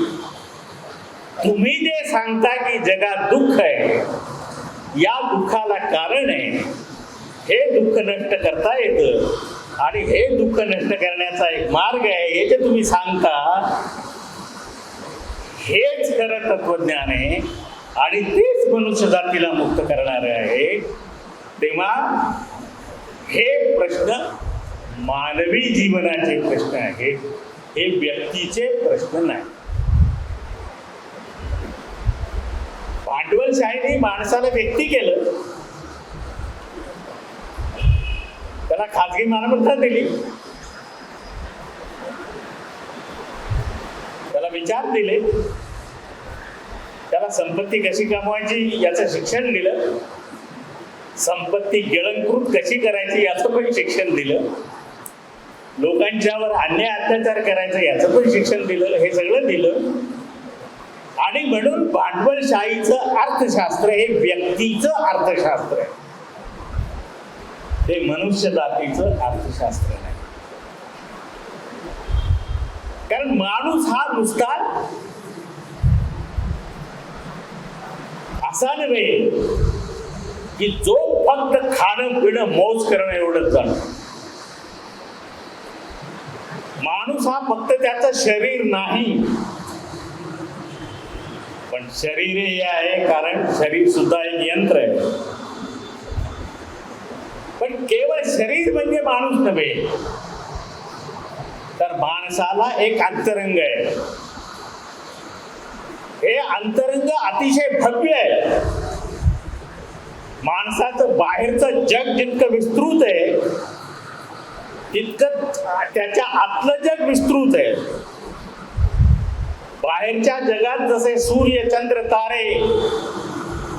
तुम्ही जे सांगता की जगात दुःख आहे, या दुःखाला कारण आहे, हे दुःख नष्ट करता येतं, आणि हे दुःख नष्ट करण्याचा एक मार्ग आहे, हे जे तुम्ही सांगता हेच खरं तत्वज्ञान आहे, आणि तेच मनुष्य जातीला मुक्त करणार आहे. तेव्हा हे प्रश्न मानवी जीवनाचे प्रश्न आहेत, हे व्यक्तीचे प्रश्न नाही. भांडवलशाहीने माणसाला व्यक्ती केलं, त्याला खाजगी मालमत्ता दिली, त्याला विचार दिले, त्याला संपत्ती कशी कमवायची याचं शिक्षण दिलं, संपत्ती गिळंकृत कशी करायची याचं पण शिक्षण दिलं, लोकांच्यावर अन्याय अत्याचार करायचा याचं पण शिक्षण दिलं, हे सगळं दिलं. आणि म्हणून भांडवलशाहीचं अर्थशास्त्र हे व्यक्तीचं अर्थशास्त्र आहे, ते मनुष्य जातीचं अर्थशास्त्र नाही. कारण माणूस हा नुसता असा नव्हे की जो फक्त खाणं पिणं मौज करणं एवढंच जाणं. माणूस हा फक्त त्याचं शरीर नाही, पण शरीर हे आहे, कारण शरीर सुद्धा एक यंत्र आहे. पण केवळ शरीर म्हणजे माणूस नव्हे, तर माणसाला एक अंतरंग आहे. हे अंतरंग अतिशय भव्य आहे. माणसाचं बाहेरचं जग जितकं विस्तृत आहे तितकं त्याच्या आतलं जग विस्तृत आहे. बाहेरच्या जगात जसे सूर्य, चंद्र, तारे,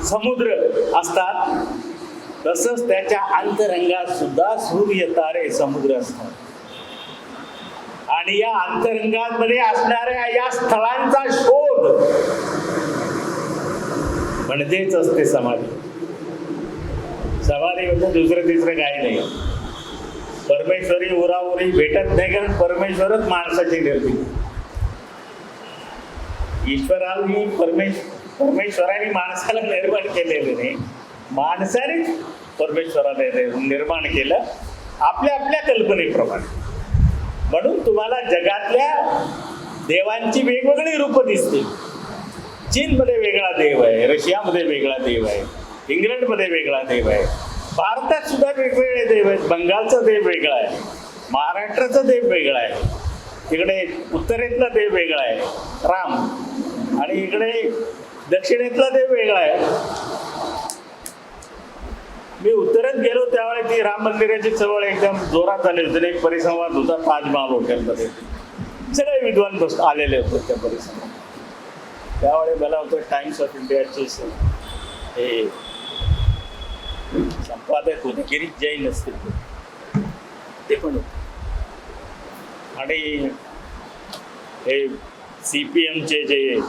समुद्र असतात, तसंच त्याच्या अंतरंगात सुद्धा सूर्य, तारे, समुद्र असतात. आणि या अंतरंगामध्ये असणाऱ्या या स्थळांचा शोध म्हणजेच असते समाधी. समाधी म्हणजे दुसरं तिसरं काही नाही. परमेश्वरी उराउरी भेटत नाही, कारण परमेश्वरच माणसाची निर्मिती. परमेश्वराने माणसाला निर्माण केलेलं नाही, माणसाने परमेश्वराने निर्माण केलं आपल्या आपल्या कल्पनेप्रमाणे. म्हणून तुम्हाला जगातल्या देवांची वेगवेगळी रूपं दिसतील. चीनमध्ये वेगळा देव आहे, रशियामध्ये वेगळा देव आहे, इंग्लंडमध्ये वेगळा देव आहे, भारतात सुद्धा वेगवेगळे देव आहेत. बंगालचा देव वेगळा आहे, महाराष्ट्राचा देव वेगळा आहे, तिकडे उत्तरेतला देव वेगळा आहे राम, आणि इकडे दक्षिणेतला देव वेगळा आहे. मी उत्तरेत गेलो त्यावेळी ती राम मंदिराची चळवळ एकदम जोरात झाली होती. एक परिसंवाद होता ताजमहाल हॉटेलमध्ये, सगळे विद्वान आलेले होते त्या परिसंवाद. त्यावेळी मला होतं टाइम्स ऑफ इंडियाचे हे संपादक होते, गिरीश जैन असतील ते पण होते, आणि हे CPMचे जे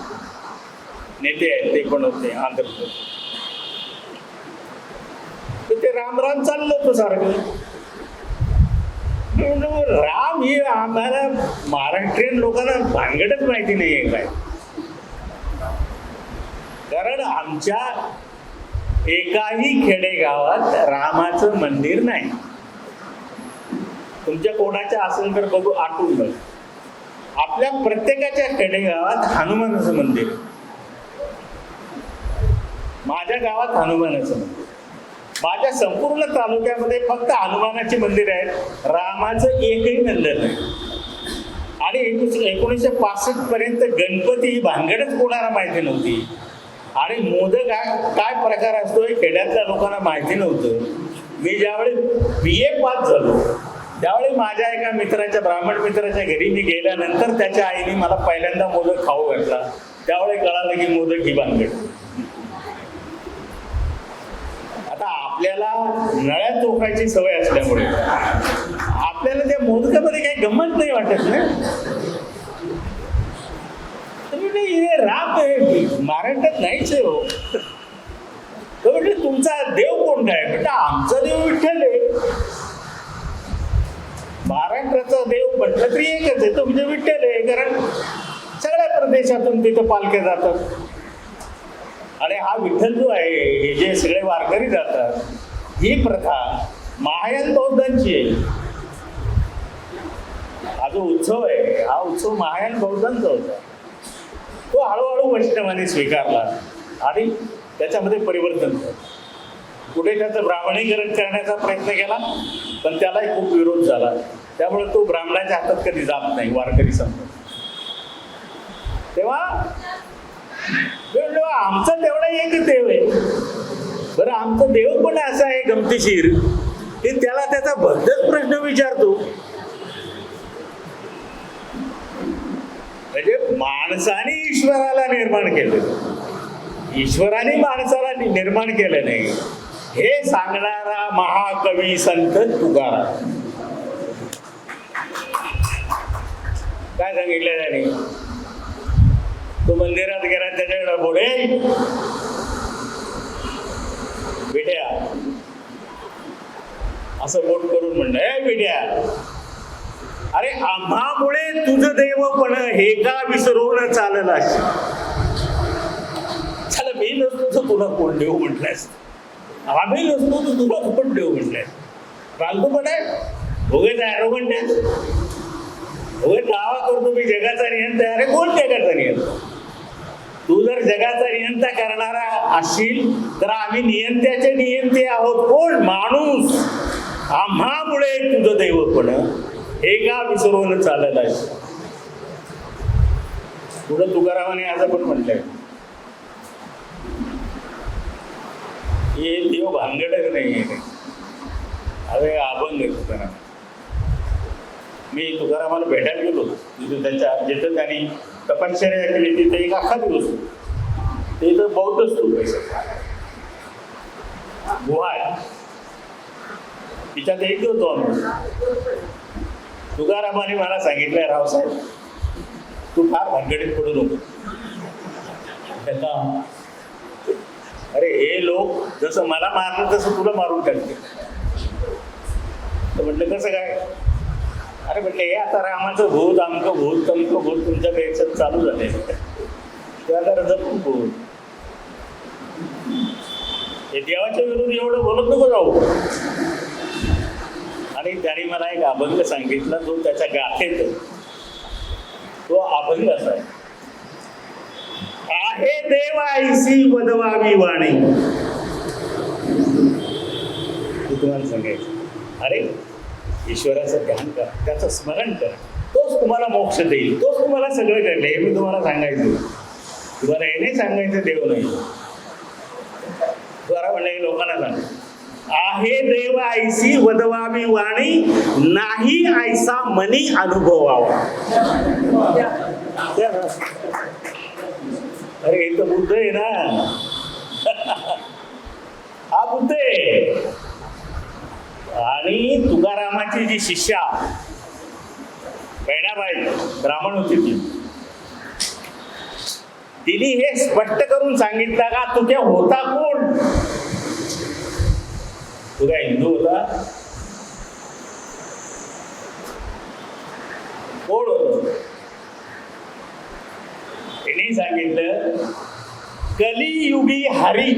नेते आहेत ते पण होते आंध्र प्रदेश. ते राम राम चाललं होतं सारखं. राम ही आम्हाला महाराष्ट्रीयन लोकांना भानगडच माहिती नाहीये काय, कारण आमच्या एकाही खेडेगावात रामाचं मंदिर नाही. तुमच्या कोणाच्या असेल तर बघू, आठवून बघ. आपल्या प्रत्येकाच्या खेडेगावात हनुमानाचं मंदिर, माझ्या गावात हनुमानाचं मंदिर, माझ्या संपूर्ण तालुक्यामध्ये फक्त हनुमानाची मंदिर आहेत, रामाचं एकही मंदिर नाही. आणि 1965 पर्यंत गणपती ही भानगडच कोणाला माहिती नव्हती, आणि मोदक काय प्रकार असतो हे खेड्यातल्या लोकांना माहिती नव्हतं. मी ज्यावेळी BA पास झालो त्यावेळी माझ्या एका मित्राच्या, ब्राह्मण मित्राच्या घरी मी गेल्यानंतर त्याच्या आईने मला पहिल्यांदा मोदक खाऊ घातला. त्यावेळी कळालं की मोदक ही भानगड. आता आपल्याला नळ्या चोखायची सवय असल्यामुळे आपल्याला त्या मोदकामध्ये काही गंमत नाही वाटत ना. राम महाराष्ट्रात नाहीच आहे हो. तर म्हटलं तुमचा देव कोणता आहे? म्हटलं आमचा देव विठ्ठल आहे. महाराष्ट्राचा देव म्हटलं तरी एकच आहे, तो म्हणजे विठ्ठल आहे, कारण सगळ्या प्रदेशातून तिथं पालख्या जातात. आणि हा विठ्ठल जो आहे, हे जे सगळे वारकरी जातात, ही प्रथा महायान बौद्धांची आहे. हा जो उत्सव आहे, हा उत्सव महायान बौद्धांचा होता. तो हळूहळू वैष्णवाने स्वीकारला आणि त्याच्यामध्ये परिवर्तन झालं. पुढे त्याचं ब्राह्मणीकरण करण्याचा प्रयत्न केला, पण त्यालाही खूप विरोध झाला. त्यामुळे तो ब्राह्मणाच्या हातात कधी जात नाही वारकरी संप्रदाय. तेव्हा आमचा तेवढा एक देव आहे. बरं, आमचा देव पण असा आहे गमतीशीर की त्याला त्याचा भलतच प्रश्न विचारतो. म्हणजे माणसाने ईश्वराला निर्माण केलं, ईश्वराने माणसाला निर्माण केलं नाही, हे सांगणारा महाकवी संत तुकाराम. काय सांगितलं त्याने? तो मंदिरात गेला, त्याच्याकडे बोले बेट्या, असं बोट करून म्हणलं, ए बेट्या, अरे आम्हामुळे तुझं देवपण हे का विसरून चाललं? चला, मी नसतो तर तुला कोण देव म्हटलंस, आम्ही नसतो तर तुला कोण देव म्हटलंय? फालतू पण आहे, उगेच ॲरोगंट आहे, उगेच दावा करतो मी जगाचा नियंता. अरे कोण जगाचा नियंता? तू जर जगाचा नियंता करणारा असशील तर आम्ही नियंत्याचे नियंते आहोत. कोण? माणूस. आम्हामुळे तुझं देवपण हे का विसरून चाललं आहे? पुढं तुकारामाने असं पण म्हटलंय, हे देव भानगडच नाही. अरे अभंग आहे तुकाराम. मी तुकारामाला भेटायला गेलो तिथे, त्याच्या जिथं त्यांनी तपश्चर्या केली तिथे एक अख्खा दिवस ते इथं बौद्ध स्तूप आहे, गुहा आहे, तिच्यात एक होतो आम्ही. तुकारामाने मला सांगितलंय, रावसाहेब तू फार भानगडीत पडू नको. त्याला अरे हे लोक जसं मला मारलं तसं तुला मारून टाकते. तर म्हटलं कसं काय? अरे म्हटलं हे आता रामाचं भूत अमकं भूत तमकं भूत तुमच्या पेक्षा चालू झाले, ते आता जपून भूत. हे देवाच्या विरुद्ध एवढं बोलत नको जाऊ. आणि त्याने मला एक अभंग सांगितला, जो त्याच्या गाठेत तो अभंग असा आहे, देव ऐसी वदवावी वाणी. तुम्हाला सांगायचं, अरे ईश्वराचं ध्यान करा, त्याचं स्मरण करा, तोच तुम्हाला मोक्ष देईल, तोच तुम्हाला सगळं करेल. हे मी तुम्हाला सांगायचं, तुम्हाला हे नाही सांगायचं देव नाही. बरं म्हणलं लोकांना सांग, आहे देव ऐसी वदवावी वाणी, नाही ऐसा मनी अनुभवावा. अरे हे तर बुद्ध आहे ना, हा बुद्ध आहे. आणि तुकारामाची जी शिष्या बहिणाबाई ब्राह्मण होती ती, तिने हे स्पष्ट करून सांगितलं का तू त्या होता कोण? तू काय हिंदू होता? कोण होत? तिने सांगितलं, कलियुगी हरी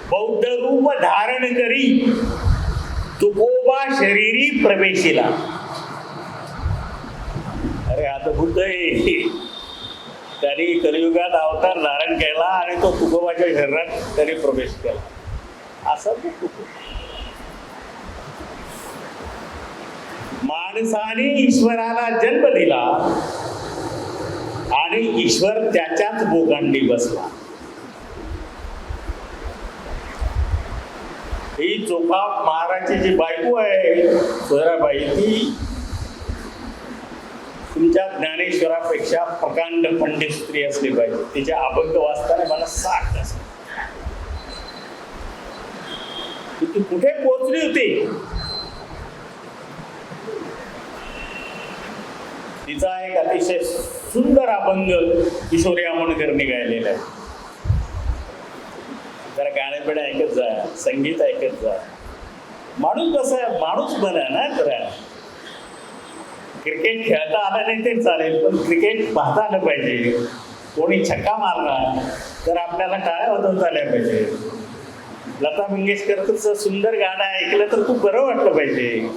बौद्ध रूप धारण करी, तुकोबा शरीरी प्रवेशिला. अरे आता बुद्ध आहे, त्यांनी कलियुगात अवतार धारण केला आणि तो तुकोबाच्या शरीरात त्यांनी प्रवेश केला. असं माणसाने ईश्वराला जन्म दिला आणि ईश्वर त्याच्याच बोकांडी बसला. ही चोखा महाराजची जी बायको आहे सोयराबाई, ती तुमच्या ज्ञानेश्वरापेक्षा प्रकांड पंडित स्त्री असली पाहिजे. तिच्या अभंग वाचताना मला साठ असं ती कुठे पोहोचली होती. तिचा एक अतिशय सुंदर अभंग किशोरी आमोणकरने गायलेला आहे. जरा गाणे पण ऐकत जा, संगीत ऐकत जा. माणूस कसा माणूस बना ना. जरा क्रिकेट खेळता आला नाही ते चालेल, पण क्रिकेट पाहता आलं पाहिजे. कोणी छक्का मारला तर आपल्याला टाळ्या वाजवता आल्या पाहिजे. लता मंगेशकरचं सुंदर गाणं ऐकलं तर खूप बरं वाटलं पाहिजे,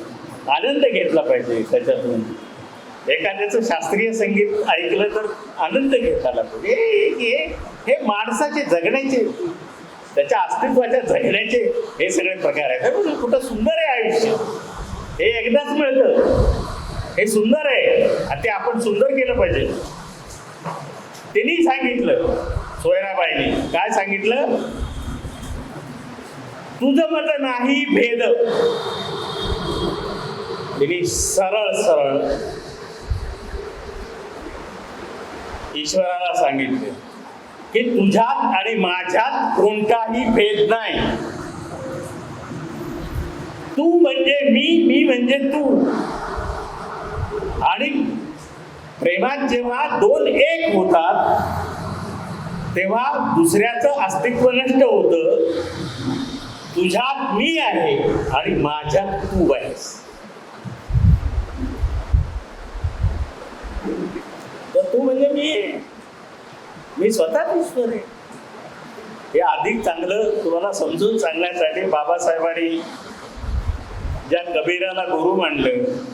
आनंद घेतला पाहिजे त्याच्यातून. एखाद्याचं शास्त्रीय संगीत ऐकलं तर आनंद घेता आला पाहिजे. हे माणसाचे जगण्याचे, त्याच्या अस्तित्वाच्या जगण्याचे हे सगळे प्रकार आहेत. कुठं सुंदर आहे आयुष्य, हे एकदाच मिळतं. हे सुंदर आहे आणि ते आपण सुंदर केलं पाहिजे. तिने सांगितलं, सोयराबाईने काय सांगितलं, तुझं मत नाही भेद. तिने सरळ सरळ ईश्वराला सांगितले की तुझ्यात आणि माझ्यात कोणताही भेद नाही. तू म्हणजे मी, मी म्हणजे तू. आणि प्रेमात जेव्हा दोन एक होतात तेव्हा दुसऱ्याचं अस्तित्व नष्ट होतं. तुझ्यात मी आहे आणि माझ्यात तू आहेस. तर तू म्हणजे मी स्वतःच ईश्वर आहे. हे अधिक चांगलं तुम्हाला समजून सांगण्यासाठी बाबासाहेबांनी ज्या कबीराला गुरु मानलं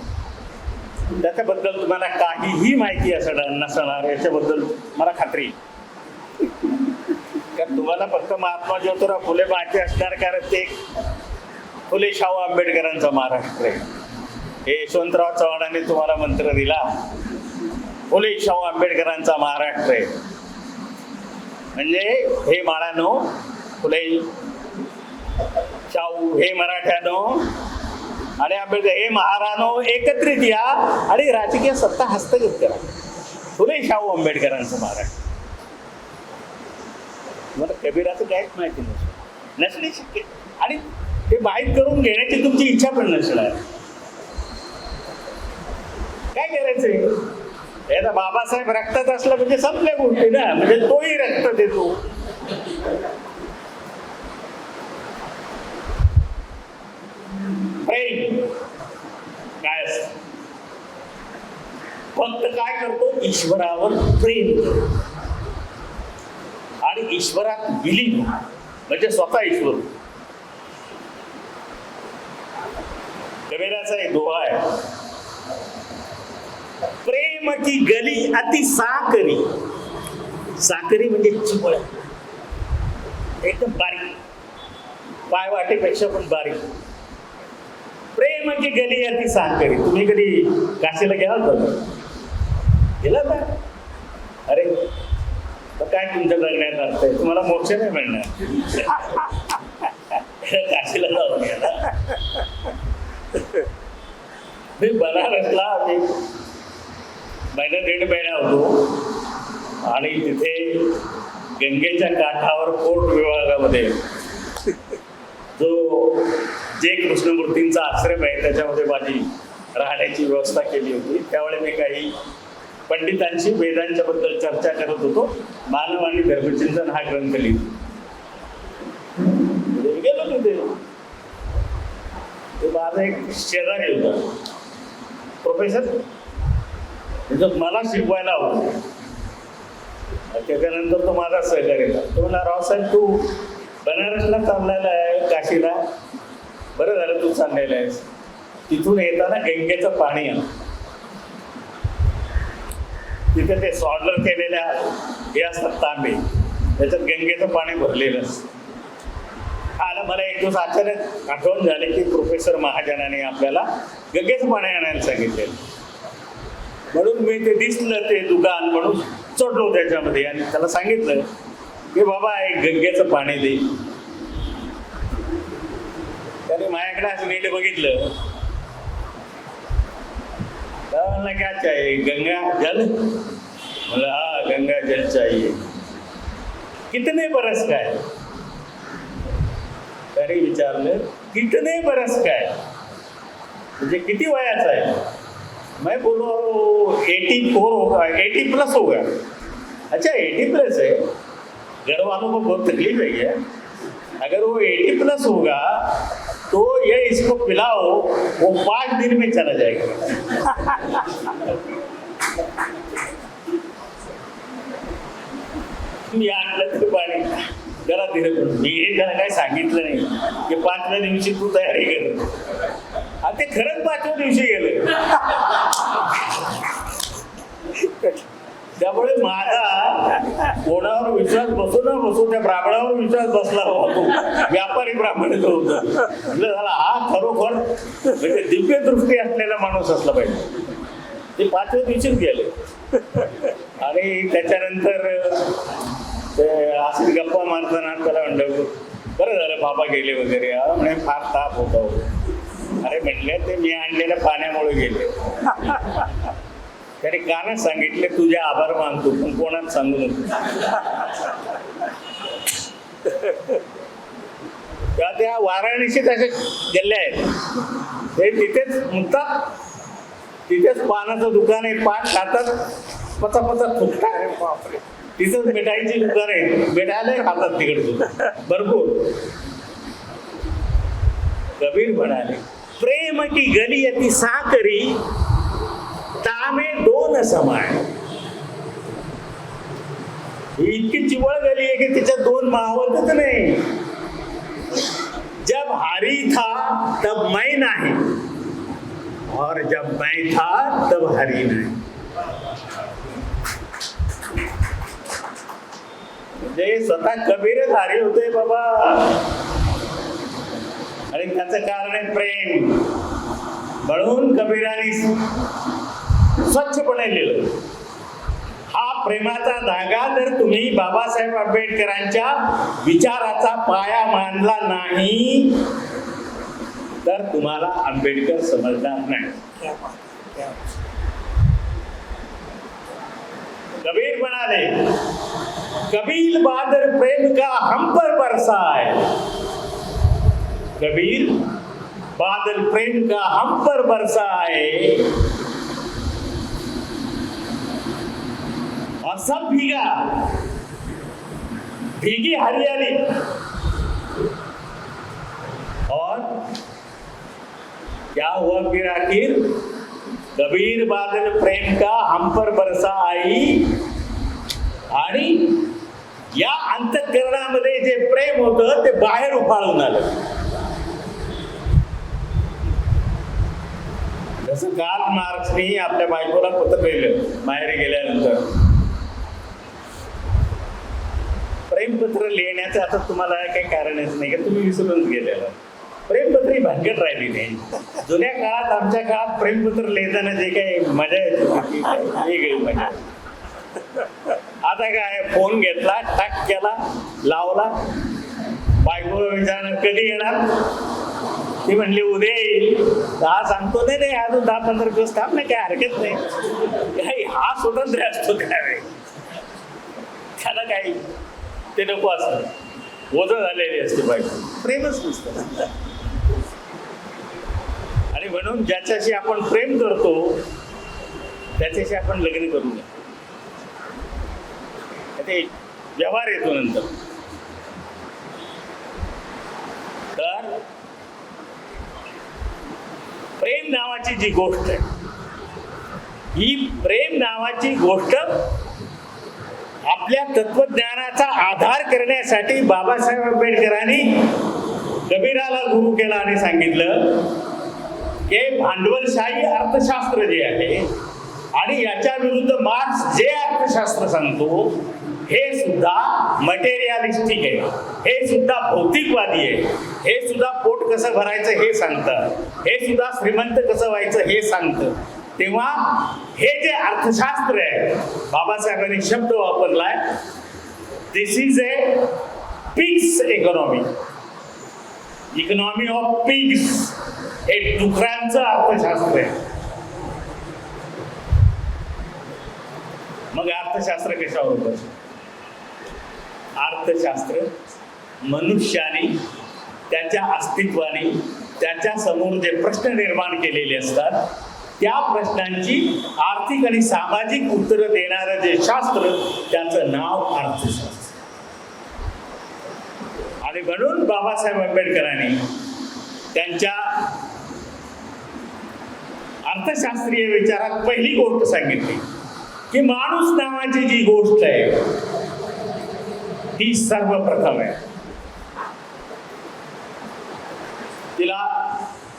त्याच्याबद्दल तुम्हाला काहीही माहिती नसणार याच्याबद्दल मला खात्री. कारण तुम्हाला फक्त महात्मा ज्योतिराव फुले माहिती असणार, कारण ते फुले शाहू आंबेडकरांचा महाराष्ट्र आहे. हे यशवंतराव चव्हाणांनी तुम्हाला मंत्र दिला, फुले शाहू आंबेडकरांचा महाराष्ट्र आहे. म्हणजे हे माळानो, फुले शाहू, हे मराठ्यानो आणि आंबेडकर, हे महारानो एकत्रित या आणि राजकीय सत्ता हस्तगत करा. फुले शाहू आंबेडकरांचं महाराष्ट्र. मला कबीराचं काहीच माहिती नसणे शक्य आणि ते माहीत करून घेण्याची तुमची इच्छा पण नसणार. काय करायचंय? आता बाबासाहेब रक्तात असला म्हणजे संपल्या गोष्टी ना, म्हणजे तोही रक्त देतो. प्रेम काय असत? फक्त काय करतो? ईश्वरावर प्रेम करतो आणि ईश्वरात विलीन, म्हणजे स्वतः ईश्वर. कबीराचा एक दोहा आहे, प्रेम की गली अति साकरी. साकरी म्हणजे चिपळ, एकदम बारीक, पाय वाटेपेक्षा पण बारीक. प्रेम की गली अति साकरी. तुम्ही कधी काशीला गेलात का? गेला का? अरे तर काय तुमच्या जगण्यात अर्थ आहे? तुम्हाला मोक्ष नाही मिळणार. काशीला जाऊन गेला. मी बनारसला महिना दीड महिना होतो आणि तिथे गंगेच्या काठावर कोर्ट विभागामध्ये जो जे कृष्णमूर्तींचा आश्रम आहे त्याच्यामध्ये माझी राहण्याची व्यवस्था केली होती. त्यावेळी मी काही पंडितांशी वेदांच्या बद्दल चर्चा करत होतो. मानव आणि धर्मचिंतन हा ग्रंथ लिहितो. गेलो तिथे. ते माझा एक शेजारी होता प्रोफेसर, मला शिकवायला होतं. त्याच्यानंतर तो माझा सहकारी होता. तो म्हणला, रावसाहेब तू बनारसला चाललेला आहे, काशीला. बरं झालं तू चाललेला आहेस. तिथून येताना गंगेचं पाणी आण. तिथे ते सॉर्डर केलेल्या हे असतात तांबे, त्याच्यात गंगेचं पाणी भरलेलं असतं. आला मला एक दिवस अचानक आठवण झाली की प्रोफेसर महाजनाने आपल्याला गंगेचं पाणी आणायला सांगितलेलं. म्हणून मी ते दिसलं ते दुकान, म्हणून चढलो त्याच्यामध्ये आणि त्याला सांगितलं की बाबा एक गंगेचं पाणी दे. त्याने माझ्याकडे असं नीट बघितलं. म्हणला क्या चाहिए? गंगा जल? म्हणलं हा गंगा जल चाहिए. कितने बरस का है? त्याने विचारलं कितने बरस का है, म्हणजे किती वयाचा आहे? मैं बोलो 84 होगा, 80+ होगा. अच्छा 80+ है. घर वालों को बहुत तकलीफ है क्या? अगर वो 80+ होगा तो ये इसको पिलाओ, वो 5 दिन में चला जाएगा. मी आणलं तरी पाणी जरा धीरे पडून. मी हे त्याला काय सांगितलं नाही की 5व्या दिवशी तू तयारी कर. आणि ते खरंच 5व्या दिवशी गेलं. त्यामुळे माझा कोणावर विश्वास बसू ना बसू, त्या ब्राह्मणावर विश्वास बसला होतो. व्यापारी ब्राह्मण होतो. म्हटलं झाला हा खरोखर म्हणजे दिव्य दृष्टी असलेला माणूस असला पाहिजे. ते 5व्या दिवशीच गेले. आणि त्याच्यानंतर ते असेच गप्पा मारताना त्याला म्हणलं बरं झालं बाबा गेले वगैरे. म्हणे फार ताप होता. अरे म्हटले ते मी आणलेल्या पाण्यामुळे गेले. त्याने कानात सांगितले तुझे आभार मानतो, पण कोणाच सांगू नको. त्या वाराणसीत असे गेले आहेत. ते तिथेच मुक्तात, तिथेच पानाचं दुकान आहे. पान खातात, पचा थुकतात. अरे बापरे. तिथंच मिठाईची दुकान आहे. मिठायला खातात तिकडे भरपूर. कबीर म्हणाले प्रेम की गली अति साकरी, तामे 2 समान. इतकी चिवळ गली आहे की तिच्यात 2 मावतच नाही. जब हरी था तब मैं नहीं, और जब मैं था तब हरी नहीं. म्हणजे स्वतः कबीरच हरी होते बाबा. आणि त्याचं कारण आहे प्रेम. म्हणून कबीराने स्वच्छपणे लिहिलं. हा प्रेमाचा धागा जर तुम्ही बाबासाहेब आंबेडकरांच्या विचाराचा पाया मानला नाही तर तुम्हाला आंबेडकर समजणार नाही. कबीर म्हणाले कबीर बादल प्रेम का हम पर बरसा है. कबीर बादल प्रेम का हम पर बरसा है, सब भीगा, भीगी हरियाली, और क्या हुआ फिर आखिर? कबीर बादल प्रेम का हम पर बरसा आई, आणि या अंतःकरणामध्ये जे प्रेम होतं ते बाहेर उफाळून आलं. जसं काल मार्क्सनी आपल्या बायकोला पत्र लिहिलं माहेरी गेल्यानंतर. प्रेमपत्र लिहिण्याचं आता तुम्हाला काही कारणच नाही का, तुम्ही विसरूनच गेलेला. प्रेमपत्र ही भानगड राहिली नाही. जुन्या काळात, आमच्या काळात प्रेमपत्र लिहिताना जे काही मजा येत होती वेगळी मजा. आता काय, फोन घेतला, टाक केला, लावला, बायकोला विचारणार कधी येणार, ती म्हणली उद्या येईल. सांगतो नाही नाही अजून 10-15 दिवस थांब ना, काय हरकत नाही. काही हा स्वतंत्र असतो काय, त्याला काही ते नको असतं, ओझं झालेली असते बायको, प्रेमच नसतं. आणि म्हणून ज्याच्याशी आपण प्रेम करतो त्याच्याशी आपण लग्न करू नये. ते व्यवहार येतो नंतर. तर प्रेम नावाची जी गोष्ट आहे, ही प्रेम नावाची गोष्ट आपल्या तत्वज्ञानाचा आधार करण्यासाठी बाबासाहेब आंबेडकरांनी कबीराला गुरु केला आणि सांगितलं की भांडवलशाही अर्थशास्त्र जे आहे आणि याच्या विरुद्ध मार्क्स जे अर्थशास्त्र सांगतो हे सुद्धा मटेरियलिस्टिक आहे, हे सुद्धा भौतिकवादी आहे, हे सुद्धा पोट कसं भरायचं हे सांगतं, हे सुद्धा श्रीमंत कसं व्हायचं हे सांगतं. तेव्हा हे जे अर्थशास्त्र आहे, बाबासाहेबांनी शब्द वापरलाय, this is a pigs economy, economy of pigs. हे डुकरांचं अर्थशास्त्र आहे. मग अर्थशास्त्र कशावर होतं? अर्थशास्त्र मनुष्याने त्याच्या अस्तित्वाने त्याच्या समोर जे प्रश्न निर्माण केलेले असतात त्या प्रश्नांची आर्थिक आणि सामाजिक उत्तरं देणारं जे शास्त्र त्याचं नाव अर्थशास्त्र. आणि म्हणून बाबासाहेब आंबेडकरांनी त्यांच्या अर्थशास्त्रीय विचारात पहिली गोष्ट सांगितली की माणूस नावाची जी गोष्ट आहे ती सर्वप्रथम आहे, तिला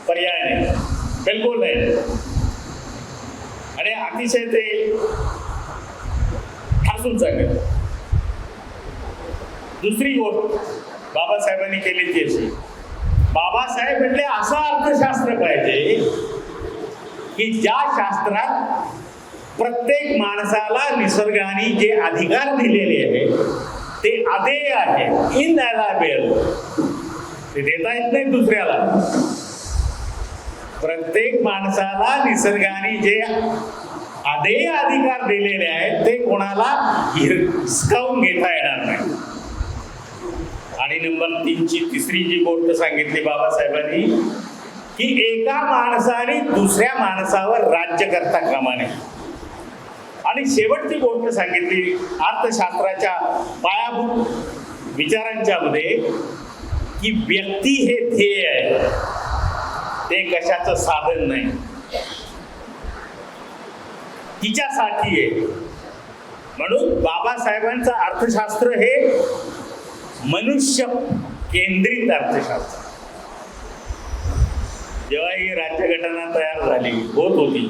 पर्याय नाही, बिलकुल नाही. आणि अतिशय ते ठासून सांगितलं. दुसरी गोष्ट बाबासाहेबांनी केली ती अशी, बाबासाहेब म्हटले असं अर्थशास्त्र पाहिजे की ज्या शास्त्रात प्रत्येक माणसाला निसर्गाने जे अधिकार दिलेले आहेत ते अदेय आहे, इनअलायबल, ते देता येत नाही दुसऱ्याला. प्रत्येक माणसाला निसर्गाने जे अदेय अधिकार दिलेले आहेत ते कोणाला हिसकावून घेता येणार नाही. आणि नंबर 3ची तिसरी जी गोष्ट सांगितली बाबासाहेबांनी की एका माणसाने दुसऱ्या माणसावर राज्य करता कामा नये. आणि शेवटची गोष्ट सांगितली अर्थशास्त्राच्या पायाभूत विचारांच्या मध्ये की व्यक्ती हे ध्येय आहे, ते कशाचं साधन नाही, तिच्यासाठी आहे. म्हणून बाबासाहेबांचं अर्थशास्त्र हे मनुष्य केंद्रित अर्थशास्त्र. जेव्हा ही राज्यघटना तयार झाली होत होती,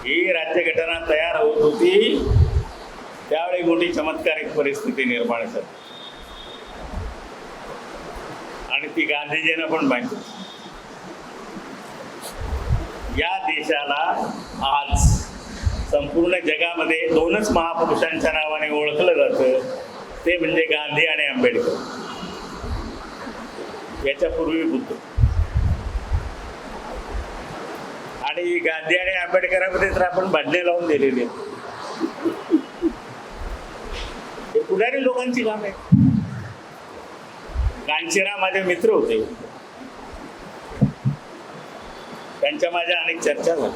ही राज्यघटना तयार होत होती त्यावेळी मोठी चमत्कारिक परिस्थिती निर्माण झाली आणि ती गांधीजींना पण माहिती. या देशाला आज संपूर्ण जगामध्ये 2च महापुरुषांच्या नावाने ओळखलं जातं, ते म्हणजे गांधी आणि आंबेडकर. याच्यापूर्वी बुद्ध. आणि गांधी आणि आंबेडकरांमध्ये तर आपण भांडणे लावून दिलेली आहेत. हे पुढारी लोकांची काम आहे. कांचीराम माझे मित्र होते, त्यांच्या माझ्या अनेक चर्चा झाल्या.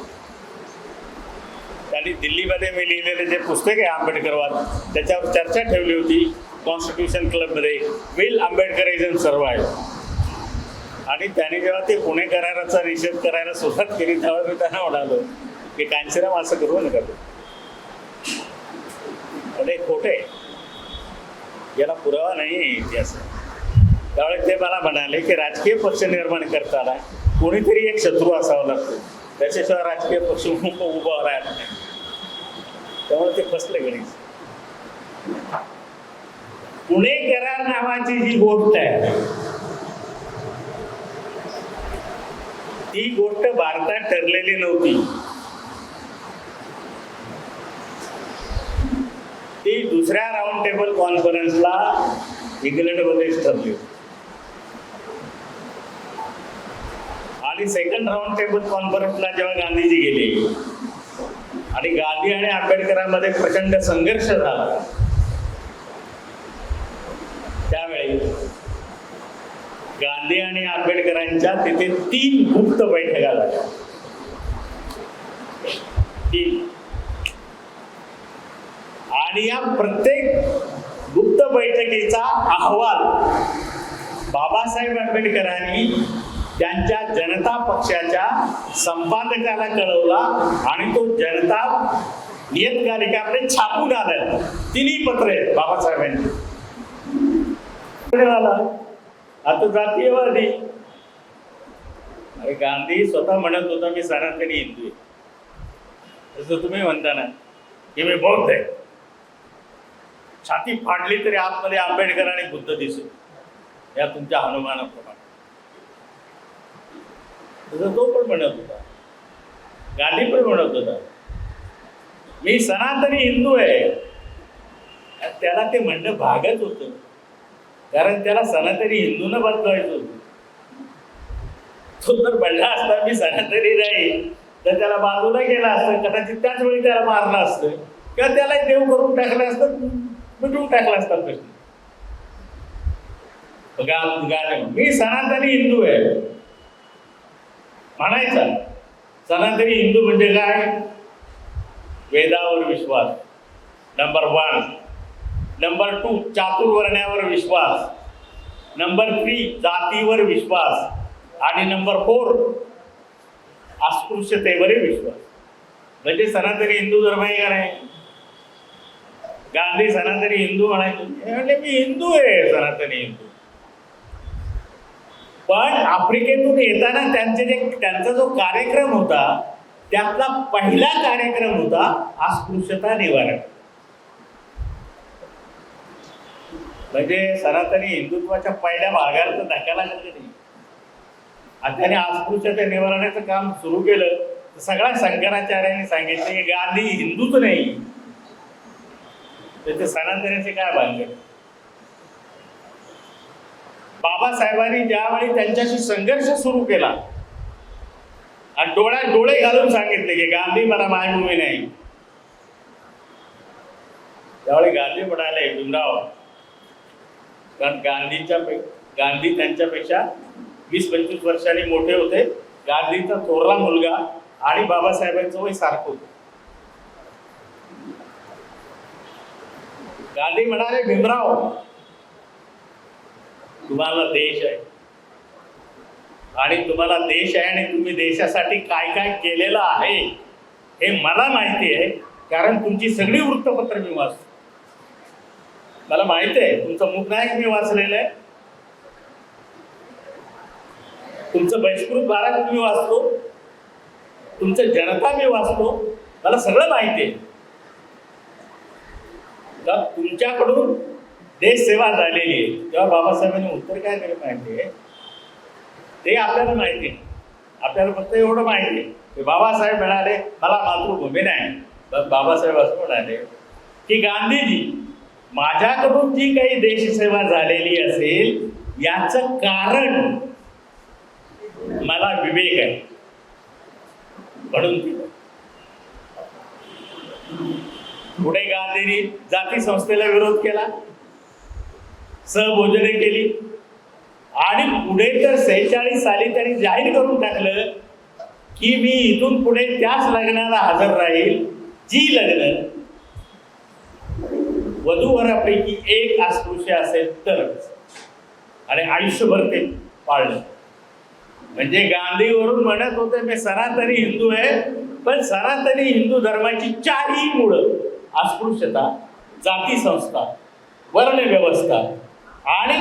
आणि दिल्लीमध्ये मी लिहिलेले जे पुस्तक आहे आंबेडकरवाद, त्याच्यावर चर्चा ठेवली होती कॉन्स्टिट्यूशन क्लबमध्ये, विल आंबेडकरिझम सर्वाइव्ह. आणि त्याने जेव्हा ते पुणे कराराचा निषेध करायला सुरुवात केली तेव्हा मी त्यांना म्हणालो की कांशीराम असं करू नका, ते खोटे, याला पुरावा नाही आहे इतिहास. त्यावेळेस ते मला म्हणाले की राजकीय पक्ष निर्माण करताना कोणीतरी एक शत्रू असावा लागतो, त्याच्याशिवाय राजकीय पक्ष उभा राहत नाही. त्यामुळे ते फसले गणित. पुणे करार नावाची जी गोष्ट आहे ती गोष्ट भारतात ठरलेली नव्हती. ती दुसऱ्या राऊंड टेबल कॉन्फरन्सला इंग्लंडमध्येच ठरली आणि सेकंड राऊंड टेबल कॉन्फरन्सला जेव्हा गांधीजी गेले आणि गांधी आणि आंबेडकरांमध्ये प्रचंड संघर्ष झाला, त्यावेळी गांधी आणि आंबेडकरांच्या तिथे 3 गुप्त बैठका झाल्या. 3. आणि या प्रत्येक गुप्त बैठकीचा अहवाल बाबासाहेब आंबेडकरांनी त्यांच्या जनता पक्षाच्या संपादकाला कळवला आणि तो जनता नियतकालिकाकडे छापून आला. 3 पत्र आहेत बाबासाहेबांची. आता जातीयवादी, अरे गांधी स्वतः म्हणत होता मी सनातनी हिंदू आहे, जसं तुम्ही म्हणता ना की मी बौद्ध आहे. छाती फाडली तरी आतमध्ये आंबेडकर आणि बुद्ध दिसेल, या तुमच्या हनुमानाप्रमाणे. तसं तो पण म्हणत होता, गांधी पण म्हणत होता मी सनातनी हिंदू आहे. त्याला ते म्हणणं भागच होतं, कारण त्याला सनातनी हिंदूंना बदलायचं होतं. तो जर म्हणला असता मी सनातनी नाही तर त्याला बाजूला गेला असतं, कदाचित त्याच वेळी त्याला मारलं असतं किंवा त्याला देव करून टाकलं असतं, मिटून टाकला असता प्रश्न. मी सनातनी हिंदू आहे म्हणायचा. सनातनी हिंदू म्हणजे काय? वेदावर विश्वास, नंबर 1. नंबर 2 चातुर्वर्ण्यावर विश्वास, नंबर 3 जातीवर विश्वास आणि नंबर 4 अस्पृश्यतेवर विश्वास. म्हणजे सनातनी हिंदू धर्म आहे का नाही? गांधी सनातनी हिंदू म्हणायचे, म्हणजे मी हिंदू आहे, सनातनी हिंदू. पण आफ्रिकेतून येताना त्यांचा जो कार्यक्रम होता त्यातला पहिला कार्यक्रम होता अस्पृश्यता निवारण. म्हणजे सनातनी हिंदुत्वाच्या पहिल्या भागाला तर धक्का लागला नाही. आणि त्याने अस्पृश्यता निवारणाचं काम सुरू केलं तर सगळ्या शंकराचार्यांनी सांगितलं की गांधी हिंदूच नाही, त्याचे सनातनाचे काय भानगड. बाबासाहेबांनी ज्यावेळी त्यांच्याशी संघर्ष सुरू केला आणि डोळ्यात डोळे घालून सांगितले की गांधी मला मायभूमी नाही, त्यावेळी गांधी म्हणाले भीमराव, कारण गांधी त्यांच्यापेक्षा 20-25 वर्षांनी मोठे होते. गांधीचा थोरला मुलगा आणि बाबासाहेबांचं वय सारखं होतं. गांधी म्हणाले भीमराव, तुम्हाला देश आहे आणि तुम्हाला देश आहे आणि तुम्ही देशासाठी काय काय केलेलं आहे हे मला माहिती आहे, कारण तुमची सगळी वृत्तपत्र मी वाचतो. मला माहिती आहे तुमचं मुखनायक मी वाचलेलं आहे, तुमचं बहिष्कृत भारत मी वाचतो, तुमचं जनता मी वाचतो, मला सगळं माहिती आहे. तर तुमच्याकडून देश सेवा झालेली आहे. तेव्हा बाबासाहेबांनी उत्तर काय दिलं माहिती आहे? ते आपल्याला माहिती आहे. आपल्याला फक्त एवढं माहिती आहे की बाबासाहेब म्हणाले मला मातृभूमी नाही. बाबासाहेब असं म्हणाले की गांधीजी, माझ्याकडून जी काही देशसेवा झालेली असेल याचं कारण मला विवेक आहे म्हणून. पुढे गांधींनी जाती संस्थेला विरोध केला, सहभोजने केली आणि पुढे तर 46 साली त्यांनी जाहीर करून टाकलं की मी इथून पुढे त्याच लग्नाला हजर राहील जी लग्न वधूवरापैकी एक अस्पृश्य असेल तरच, आणि आयुष्यभर ते पाळलं. म्हणजे गांधीवरून म्हणत होते मी सनातनी हिंदू आहे, पण सनातनी हिंदू धर्माची चारही मुळं अस्पृश्यता, जाती संस्था, वर्ण व्यवस्था आणि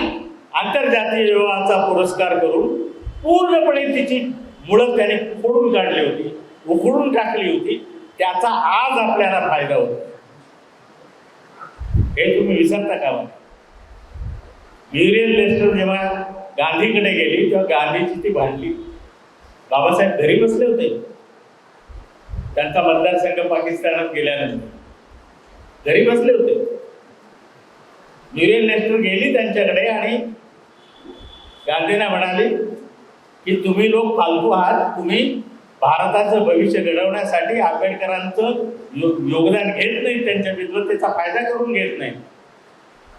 आंतरजातीय विवाहाचा पुरस्कार करून पूर्णपणे तिची मुळं त्याने फोडून काढली होती, उखडून टाकली होती. त्याचा आज आपल्याला फायदा होतो, हे तुम्ही विसरता का? म्युरियल लेस्टर जेव्हा गांधीकडे गेली तेव्हा गांधीची ती भांडली. बाबासाहेब घरी बसले होते, त्यांचा मतदारसंघ पाकिस्तानात गेल्यानंतर घरी बसले होते. म्युरियल लेस्टर गेली त्यांच्याकडे आणि गांधींना म्हणाली की तुम्ही लोक फालतू आहात, तुम्ही भारताचं भविष्य घडवण्यासाठी आंबेडकरांचं योगदान घेत नाही, त्यांच्या विद्वत्तेचा फायदा करून घेत नाही.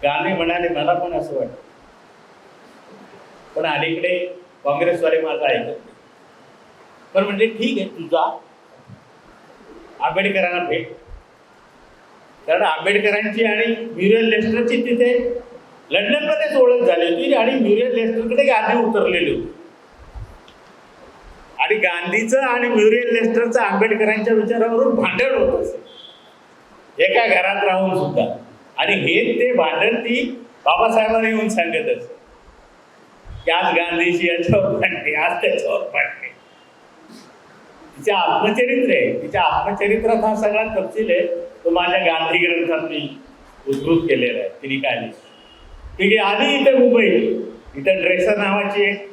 गांधी म्हणाले मला पण असं वाटतं, पण अलीकडे काँग्रेसवाले माझं ऐकत नाही. पण म्हणजे ठीक आहे, तुझा आंबेडकरांना भेट. कारण आंबेडकरांची आणि म्युरियल लेस्टरची तिथे लंडनमध्येच ओळख झाली होती आणि म्युरियल लेस्टरकडे गांधी उतरलेले होते. आणि गांधीचं आणि म्युरियल लेस्टरचं आंबेडकरांच्या विचारावरून भांडण होत असे एका घरात राहून सुद्धा. आणि हे ते भांडण ती बाबासाहेबांना येऊन सांगत असे की आज गांधीजी याच्यावर भांडणे, आज त्याच्यावर भांडणे. तिचे आत्मचरित्र आहे, तिच्या आत्मचरित्रात हा सगळा तपशील आहे, तो माझ्या गांधी ग्रंथात मी उद्धृत केलेला आहे. तिने काय लिहिलं, ती आली इथे मुंबईत, इथं ड्रेसर नावाची एक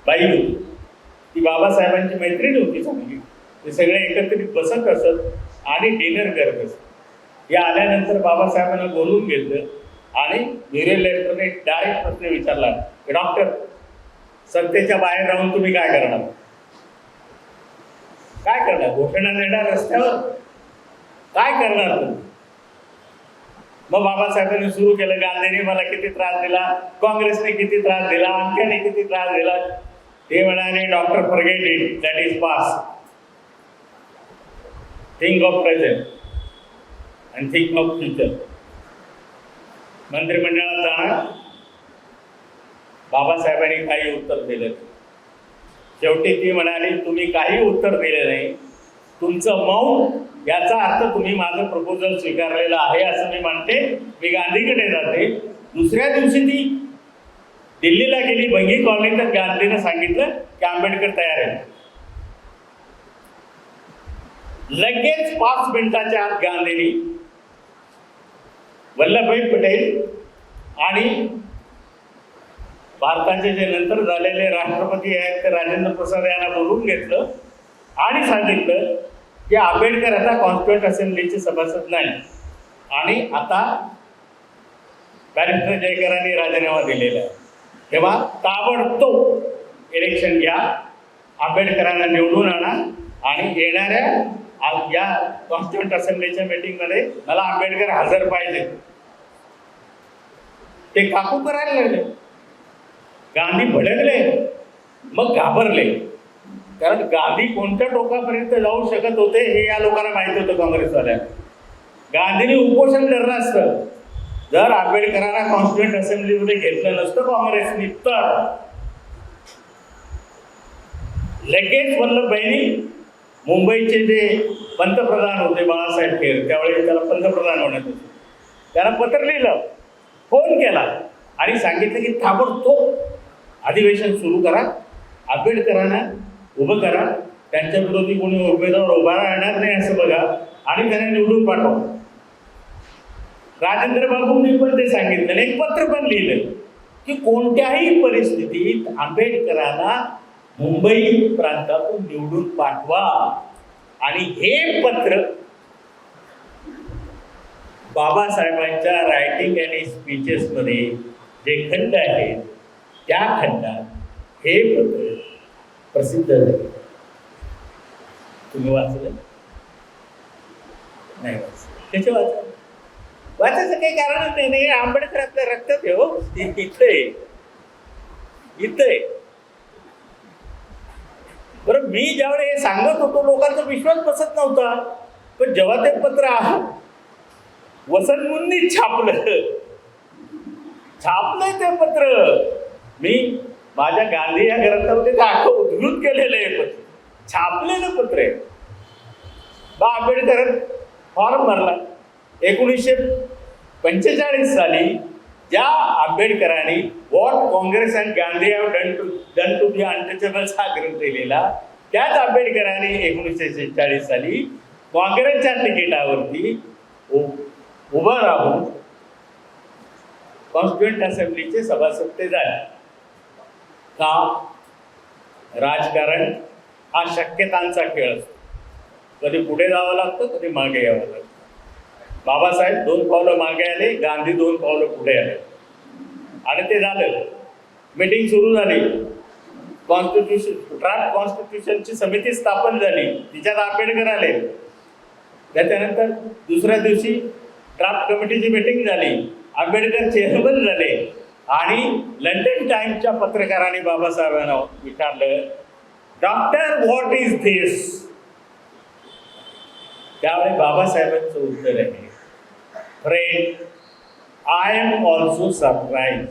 बाई होती, ती बाबासाहेबांची मैत्रीण होती चांगली. ते सगळे एकत्रित बसत असत आणि डिनर करत असत. या आल्यानंतर बाबासाहेबांना बोलून घेतलं आणि म्युरियल लेस्टरने डायरेक्ट प्रश्न विचारला की डॉक्टर, सत्तेच्या बाहेर राहून तुम्ही काय करणार? काय करणार? घोषणा देणार रस्त्यावर? काय करणार तुम्ही? मग बाबासाहेबांनी सुरू केलं, गांधींनी मला किती त्रास दिला, काँग्रेसने किती त्रास दिला, आमच्याने किती त्रास दिला. ते म्हणाले doctor forget it, that is past, think of present and think of future. मंत्रिमंडळात जाणार, बाबासाहेबांनी काही उत्तर दिलं. शेवटी ती म्हणाली तुम्ही काही उत्तर दिले नाही, तुमचं मौन याचा अर्थ तुम्ही माझं प्रपोजल स्वीकारलेलं आहे असं मी म्हणते. मी गांधीकडे जाते. दुसऱ्या दिवशी ती दिल्लीला गेली, भंगी कॉलनी, तर गांधीनं सांगितलं की आंबेडकर तयार आहे. लगेच 5 मिनिटाच्या आत गांधींनी वल्लभभाई पटेल आणि भारताचे जे नंतर झालेले राष्ट्रपती आहेत ते राजेंद्र प्रसाद यांना बोलवून घेतलं आणि सांगितलं की आंबेडकर आता कॉन्स्टिट्यूंट असेंब्लीचे सभासद नाही आणि आता बॅरिस्टर जयकरांनी राजीनामा दिलेला आहे. तेव्हा ताबडतोब इलेक्शन घ्या, आंबेडकरांना निवडून आणा आणि येणाऱ्या या कॉन्स्टिट्यूंट असेंब्लीच्या मीटिंगमध्ये मला आंबेडकर हजर पाहिजे. ते काकू करायला लागले. गांधी भडकले, मग घाबरले. कारण गांधी कोणत्या टोकापर्यंत जाऊ शकत होते हे या लोकांना माहिती होतं काँग्रेसवाल्यांना. गांधींनी उपोषण धरलं असतं जर आंबेडकरांना कॉन्स्टिट्यूंट असेंब्लीमध्ये घेतलं नसतं काँग्रेसनी, तर लगेच वल्लभभाईंनी मुंबईचे जे पंतप्रधान होते बाळासाहेब खेर, त्यावेळेस त्याला पंतप्रधान होण्यात होते, त्यांना पत्र लिहिलं, फोन केला आणि सांगितलं की ताबडतोब अधिवेशन सुरू करा, आंबेडकरांना उभं करा, त्यांच्या विरोधी कोणी उमेदवार उभा राहणार नाही असं बघा आणि त्यांना निवडून पाठवा. राजेंद्र बाबूंनी पण ते सांगितलं, एक पत्र पण लिहिलं की कोणत्याही परिस्थितीत आंबेडकरांना मुंबई प्रांतातून निवडून पाठवा. आणि हे पत्र बाबासाहेबांच्या रायटिंग आणि स्पीचेसमध्ये जे खंड आहेत त्या खंडात हे पत्र प्रसिद्ध झाले. तुम्ही वाचलं नाही? त्याचे वाचायचं काही कारणच नाही. आंबेडकर आपल्या रक्तात आहे हो, इथं बरं. मी ज्यावेळी हे सांगत होतो लोकांचा विश्वास बसत नव्हता. पण जेव्हा ते पत्र वसंत मुंनी छापलंय ते पत्र, मी माझ्या गांधी या ग्रंथामध्ये ते अख्खं उद्धृत केलेलं आहे पत्र, छापलेलं पत्र आहे. बा आंबेडकर फॉर्म भरला 1945 साली. ज्या आंबेडकरांनी what Congress and Gandhi have done to the untouchables हा ग्रंथ लिहिला, त्याच आंबेडकरांनी 1946 साली काँग्रेसच्या तिकिटावरती उभं राहून कॉन्स्टिट्युएंट असेंब्लीचे सभासद ते झाले. का? राजकारण हा शक्यतांचा खेळ असतो. कधी पुढे जावं लागतं, कधी मागे यावं लागतं. बाबासाहेब 2 पावलं मागे आले, गांधी 2 पावलं पुढे आले, आणि ते झालं. मीटिंग सुरू झाली, ड्राफ्ट कॉन्स्टिट्यूशनची समिती स्थापन झाली, तिच्यात आंबेडकर आले. त्याच्यानंतर दुसऱ्या दिवशी ड्राफ्ट कमिटीची मीटिंग झाली, आंबेडकर चेअरमन झाले. आणि लंडन टाइम्सच्या पत्रकारांनी बाबासाहेबांना विचारलं, डॉक्टर व्हॉट इज दिस? त्यावेळी बाबासाहेबांचं उत्तर आहे, friend, I am also surprise.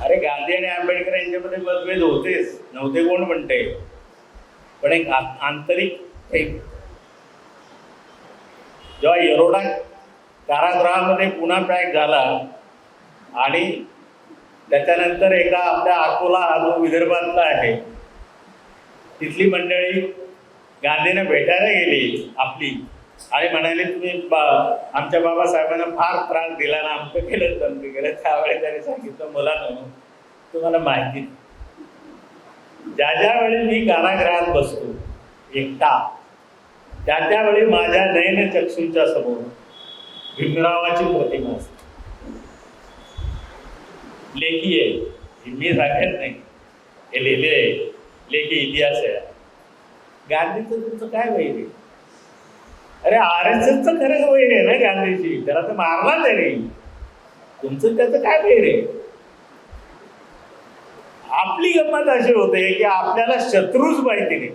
अरे गांधी आणि आंबेडकर यांच्यामध्ये मतभेद होतेच, नव्हते कोण म्हणते, पण एक आंतरिक जेव्हा येरोडा कारागृहामध्ये पुन्हा पॅक झाला आणि त्याच्यानंतर एका आपल्या अकोला हा जो विदर्भातला आहे तिथली मंडळी गांधींना भेटायला गेली आपली आणि म्हणाले, तुम्ही आमच्या बाबासाहेबांना फार त्रास दिला ना, आमचं केलं तंत्र केलं. त्यावेळी त्याने सांगितलं, मला तुम्हाला माहिती, ज्या वेळी मी कारागृहात बसतो एकटा, त्यावेळी माझ्या नयन चक्षूंच्या समोर भीमरावाची प्रतिमा असते. लेखी आहे, मी सांगत नाही, हे लिहिले आहे, लेखी इतिहास आहे. गांधीचं तुमचं काय वैर आहे? अरे RSSचं खरंच वैर आहे ना गांधीची, त्याला तर मारला तरी, तुमचं त्याचं काय वैर आहे? आपली गंमत अशी होते की आपल्याला शत्रूच माहिती नाही,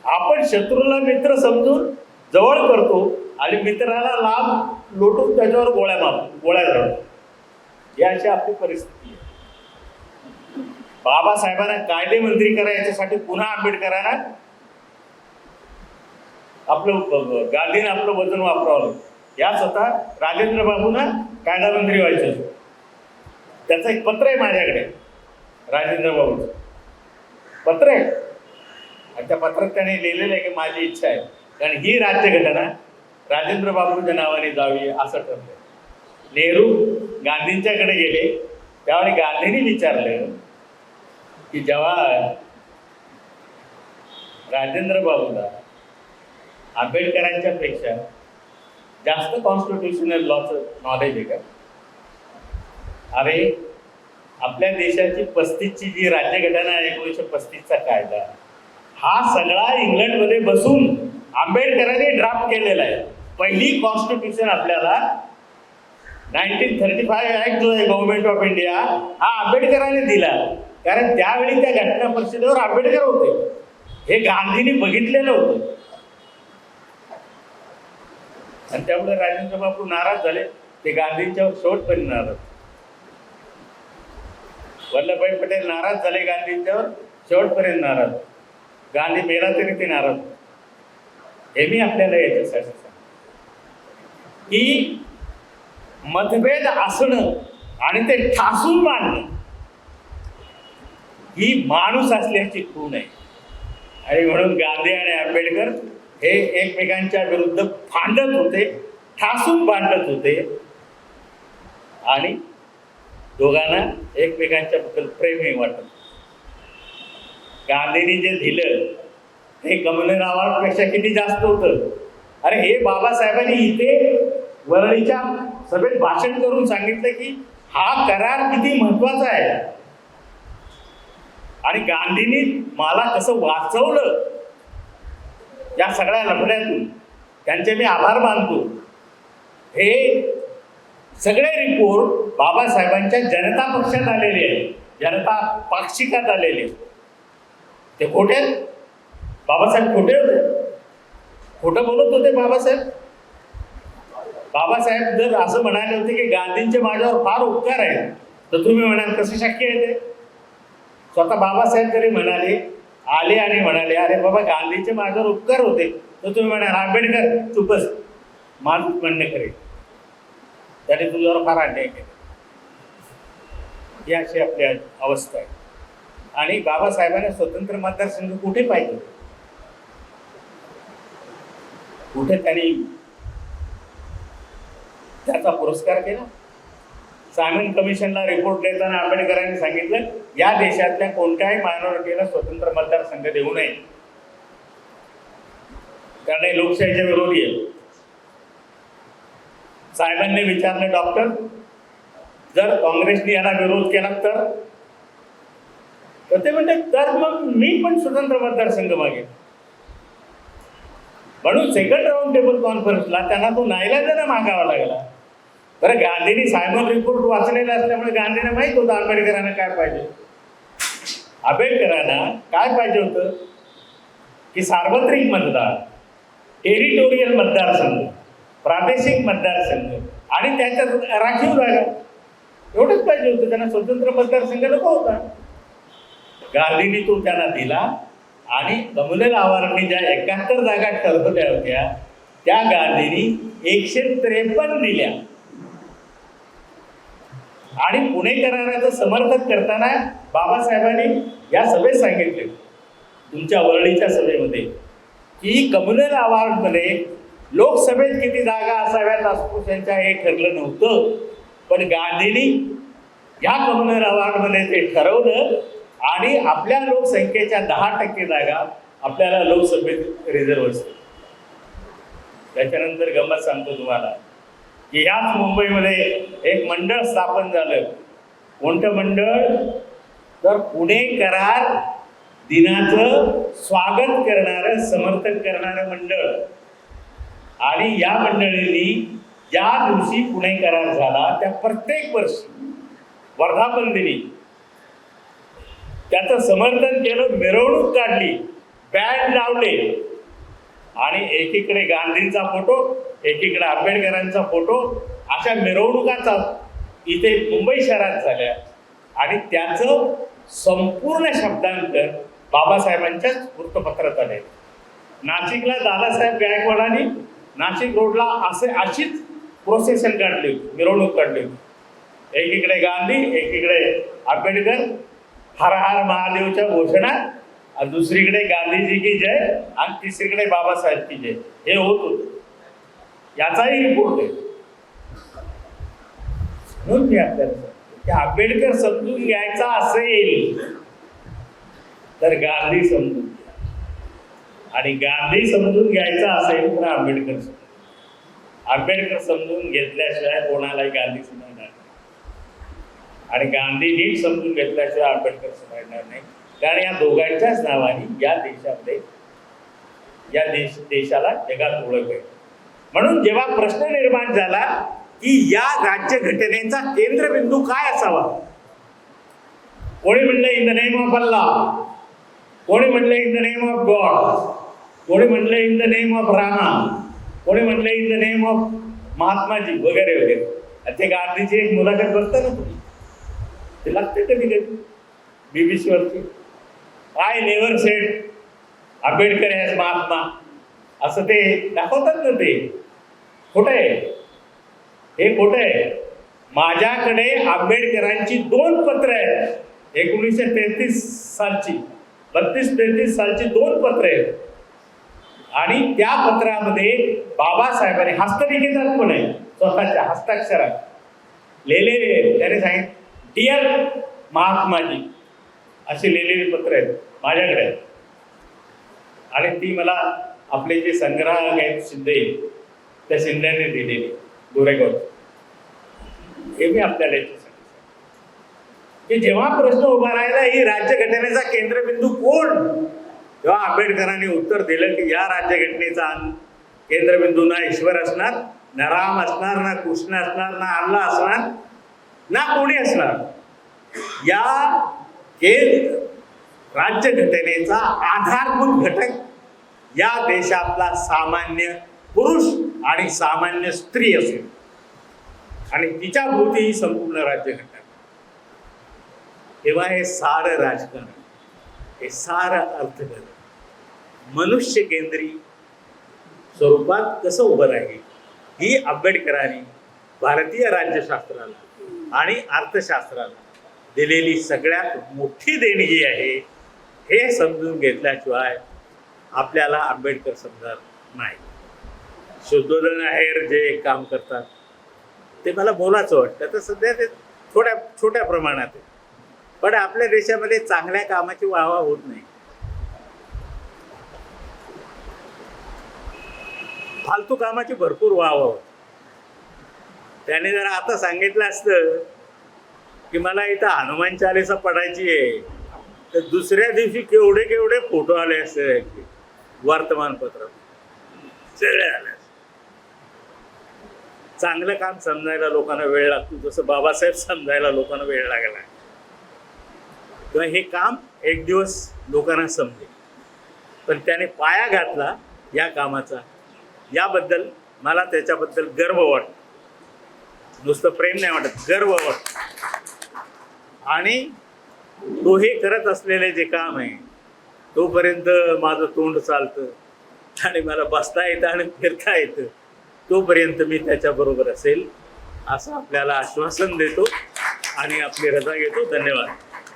आपण शत्रूला मित्र समजून जवळ करतो आणि मित्राला लांब लोटून त्याच्यावर गोळ्या झाडतो. ही अशी आपली परिस्थिती आहे. बाबासाहेबांना कायदे मंत्री करायच्यासाठी पुन्हा आंबेडकरांना गांधीने आपलं वजन वापरावलं. या स्वतः राजेंद्र बाबूंना कायदा मंत्री व्हायचं. त्याचं एक पत्र आहे माझ्याकडे, राजेंद्र बाबूचं पत्र आहे, आणि त्या पत्रात त्याने लिहिलेलं आहे की माझी इच्छा आहे, कारण ही राज्यघटना राजेंद्र बाबूंच्या नावाने जावी असं ठरलं. नेहरू गांधींच्याकडे गेले, त्यावेळी गांधींनी विचारलं की जेव्हा राजेंद्र बाबूला आंबेडकरांच्या पेक्षा जास्त कॉन्स्टिट्युशनल लॉचं नॉलेज आहे का? अरे आपल्या देशाची 35ची जी राज्यघटना आहे, 1935चा कायदा, हा सगळा इंग्लंडमध्ये बसून आंबेडकरांनी ड्राफ्ट केलेला आहे. पहिली कॉन्स्टिट्यूशन आपल्याला 1935 ऍक्ट जो आहे गव्हर्नमेंट ऑफ इंडिया, हा आंबेडकरांनी दिला, कारण त्यावेळी त्या घटना परिषदेवर आंबेडकर होते. हे गांधींनी बघितलेलं होतं, आणि त्यामुळे राजेंद्र बाबू नाराज झाले. ते गांधींच्यावर शेवटपर्यंत नाराज. वल्लभभाई पटेल नाराज झाले गांधींच्यावर, शेवटपर्यंत नाराज. गांधी मेला तरी ते नाराज. हे मी आपल्याला याच्यासाठी सांगतो की मतभेद असणं आणि ते ठासून मांडणं ही माणूस असल्याची खूण आहे. आणि म्हणून गांधी आणि आंबेडकर हे एकमेकांच्या विरुद्ध भांडत होते, ठासून भांडत होते, आणि दोघांना एकमेकांच्या बद्दल प्रेमही वाटत. गांधींनी जे दिलं ते कमलेर अवॉर्डपेक्षा किती जास्त होतं. अरे हे बाबासाहेबांनी इथे वरळीच्या सभेत भाषण करून सांगितलं की हा करार किती महत्वाचा आहे, आणि गांधींनी मला कसं वाचवलं या सगळ्या लफड्यातून, त्यांचे मी आभार मानतो. हे सगळे रिपोर्ट बाबासाहेबांच्या जनता पक्षात आलेले आहेत, जनता पाक्षिकात आलेले. ते खोटे आहेत. बाबासाहेब खोटे होते, खोटं बोलत होते बाबासाहेब. बाबासाहेब जर असं म्हणाले होते की गांधींचे माझ्यावर फार उपकार आहेत, तर तुम्ही म्हणाल कसं शक्य आहे ते? स्वतः बाबासाहेब जरी म्हणाले, आले आणि म्हणाले अरे बाबा गांधीचे माझ्यावर उपकार होते, तर तुम्ही म्हणाल आंबेडकर तू बस माणूस म्हणणे करे, त्याने तुझ्यावर फार अन्याय केला. ही अशी आपली अवस्था आहे. आणि बाबासाहेबांना स्वतंत्र मतदारसंघ कुठे पाहिजे, कुठे त्यांनी त्याचा पुरस्कार केला? सायमन कमिशनला रिपोर्ट देताना आंबेडकरांनी सांगितलं या देशातल्या कोणत्याही मायनॉरिटीला स्वतंत्र मतदारसंघ देऊ नये, कारण हे लोकशाहीच्या विरोधी आहे. साहेबांनी विचारलं डॉक्टर जर काँग्रेसने याला विरोध केला तर ते म्हणते तर मग मी पण स्वतंत्र मतदारसंघ मागेन. म्हणून सेकंड राऊंड टेबल कॉन्फरन्सला त्यांना तो नाईलाजाने मागावा लागला. बरं गांधींनी सायमन रिपोर्ट वाचलेला असल्यामुळे गांधींना माहीत होतं आंबेडकरांना काय पाहिजे. आंबेडकरांना काय पाहिजे होतं की सार्वत्रिक मतदार, टेरिटोरियल मतदारसंघ, प्रादेशिक मतदारसंघ आणि त्याच्यात राखीव जागा, एवढंच पाहिजे होतं. त्यांना स्वतंत्र मतदारसंघ नको होता. गांधींनी तो त्यांना दिला आणि कमलेला आवारांनी ज्या 71 जागा ठरवल्या होत्या त्या गांधींनी 153 दिल्या. आणि पुणे कराराचं समर्थन करताना बाबासाहेबांनी या सभेत सांगितले, तुमच्या वरळीच्या सभेमध्ये, की कम्युनल अवॉर्डमध्ये लोकसभेत किती जागा असाव्यात अस्पृश्यांच्या हे ठरलं नव्हतं, पण गांधींनी या कम्युनल अवॉर्डमध्ये ते ठरवलं आणि आपल्या लोकसंख्येच्या 10% जागा आपल्याला लोकसभेत रिझर्व्ह असते. त्याच्यानंतर गंमत सांगतो तुम्हाला की याच मुंबईमध्ये एक मंडळ स्थापन झालं. कोणतं मंडळ? तर पुणे करार दिनाचं स्वागत करणारं, समर्थन करणारं मंडळ. आणि या मंडळींनी ज्या दिवशी पुणे करार झाला त्या प्रत्येक वर्षी वर्धापन दिनी त्याचं समर्थन केलं, मिरवणूक काढली, बँड लावले आणि एकीकडे गांधींचा फोटो, एकीकडे आंबेडकरांचा फोटो, अशा मिरवणुकाचा इथे मुंबई शहरात झाल्या. आणि त्याचं संपूर्ण शब्दांतर बाबासाहेबांच्याच वृत्तपत्रात आले. नाशिकला दादासाहेब गायकवाडांनी नाशिक रोडला अशीच प्रोसेशन काढली, मिरवणूक काढली. एकीकडे गांधी, एकीकडे आंबेडकर, हर हर महादेवच्या घोषणा, आणि दुसरीकडे गांधीजी की जय आणि तिसरीकडे बाबासाहेब की जय, हे होत होतं. याचाही रिपोर्ट आहे. म्हणून मी आपल्याला आंबेडकर समजून घ्यायचा असेल तर गांधी समजून घ्या, आणि गांधी समजून घ्यायचा असेल तर आंबेडकर समजून घेतल्याशिवाय कोणालाही गांधी समजणार नाही, आणि गांधी नीट समजून घेतल्याशिवाय आंबेडकर समजणार नाही. कारण या दोघांच्याच नावाने या देशामध्ये या देशाला जगात ओळख आहे. म्हणून जेव्हा प्रश्न निर्माण झाला की या राज्यघटनेचा केंद्रबिंदू काय असावा, कोणी म्हणलं in the name of Allah, कोणी म्हणलं in the name of God, कोणी म्हणलं in the name of Rama, कोणी म्हणलं इन द नेम ऑफ महात्माजी वगैरे वगैरे. ते गांधीची एक मुलाखत बघता ना तुम्ही, ते लागते कधी कधी BBC वरती, I never sed Ambedkar as Mahatma, असं ते दाखवतात ना. ते खोटं आहे, हे खोटं आहे. माझ्याकडे आंबेडकरांची 2 पत्र आहेत, 1933 सालची, 32-33 सालची 2 पत्र आहेत. आणि त्या पत्रामध्ये बाबासाहेबांनी हस्तलिखितात पण आहे, स्वतःच्या हस्ताक्षरात लिहिलेले. त्याने सांगितलं डिअर महात्माजी, अशी लिहिलेली पत्र आहेत माझ्याकडे. आणि ती मला आपले जे संग्राहक आहेत शिंदे, त्या शिंद्याने दिलेली गोरेगाव. हे मी आपल्याला सांगितलं की जेव्हा प्रश्न उभा राहिला ही राज्यघटनेचा केंद्रबिंदू कोण, तेव्हा आंबेडकरांनी उत्तर दिलं की या राज्यघटनेचा केंद्रबिंदू ना ईश्वर असणार, ना राम असणार, ना कृष्ण असणार, ना अल्लाह असणार, ना कोणी असणार. या राज्यघटनेचा आधारभूत घटक या देशातला सामान्य पुरुष आणि सामान्य स्त्री असेल आणि तिच्या भोवती ही संपूर्ण राज्यघटना. तेव्हा हे सारं राजकारण, हे सारं अर्थकारण मनुष्य केंद्री स्वरूपात कसं उभं राहील ही आंबेडकरांनी भारतीय राज्यशास्त्राला आणि अर्थशास्त्राला दिलेली सगळ्यात मोठी देणगी आहे. हे समजून घेतल्याशिवाय आपल्याला आंबेडकर समजणार नाही. शुद्धोधन आहेर जे काम करतात ते मला बोलायचं वाटतं, तर सध्या ते छोट्या प्रमाणात आहे. पण आपल्या देशामध्ये चांगल्या कामाची वाहवा होत नाही. फालतू कामाची भरपूर वाहवा होत. त्याने जर आता सांगितलं असतं की मला इथं हनुमान चालीसा पडायची आहे, तर दुसऱ्या दिवशी केवढे फोटो आले असते वर्तमानपत्रात, सगळे आले. चांगलं काम समजायला लोकांना वेळ लागतो, जसं बाबासाहेब समजायला लोकांना वेळ लागला. किंवा हे काम एक दिवस लोकांना समजेल, पण त्याने पाया घातला या कामाचा, याबद्दल मला त्याच्याबद्दल गर्व वाटतो. नुसतं प्रेम नाही वाटत, गर्व वाटतो. आणि तो हे करत असलेले जे काम आहे तोपर्यंत माझं तोंड चालतं आणि मला बसता येतं आणि फिरता येतं, तोपर्यंत मी त्याच्याबरोबर असेल असं आपल्याला आश्वासन देतो आणि आपली रजा घेतो. धन्यवाद.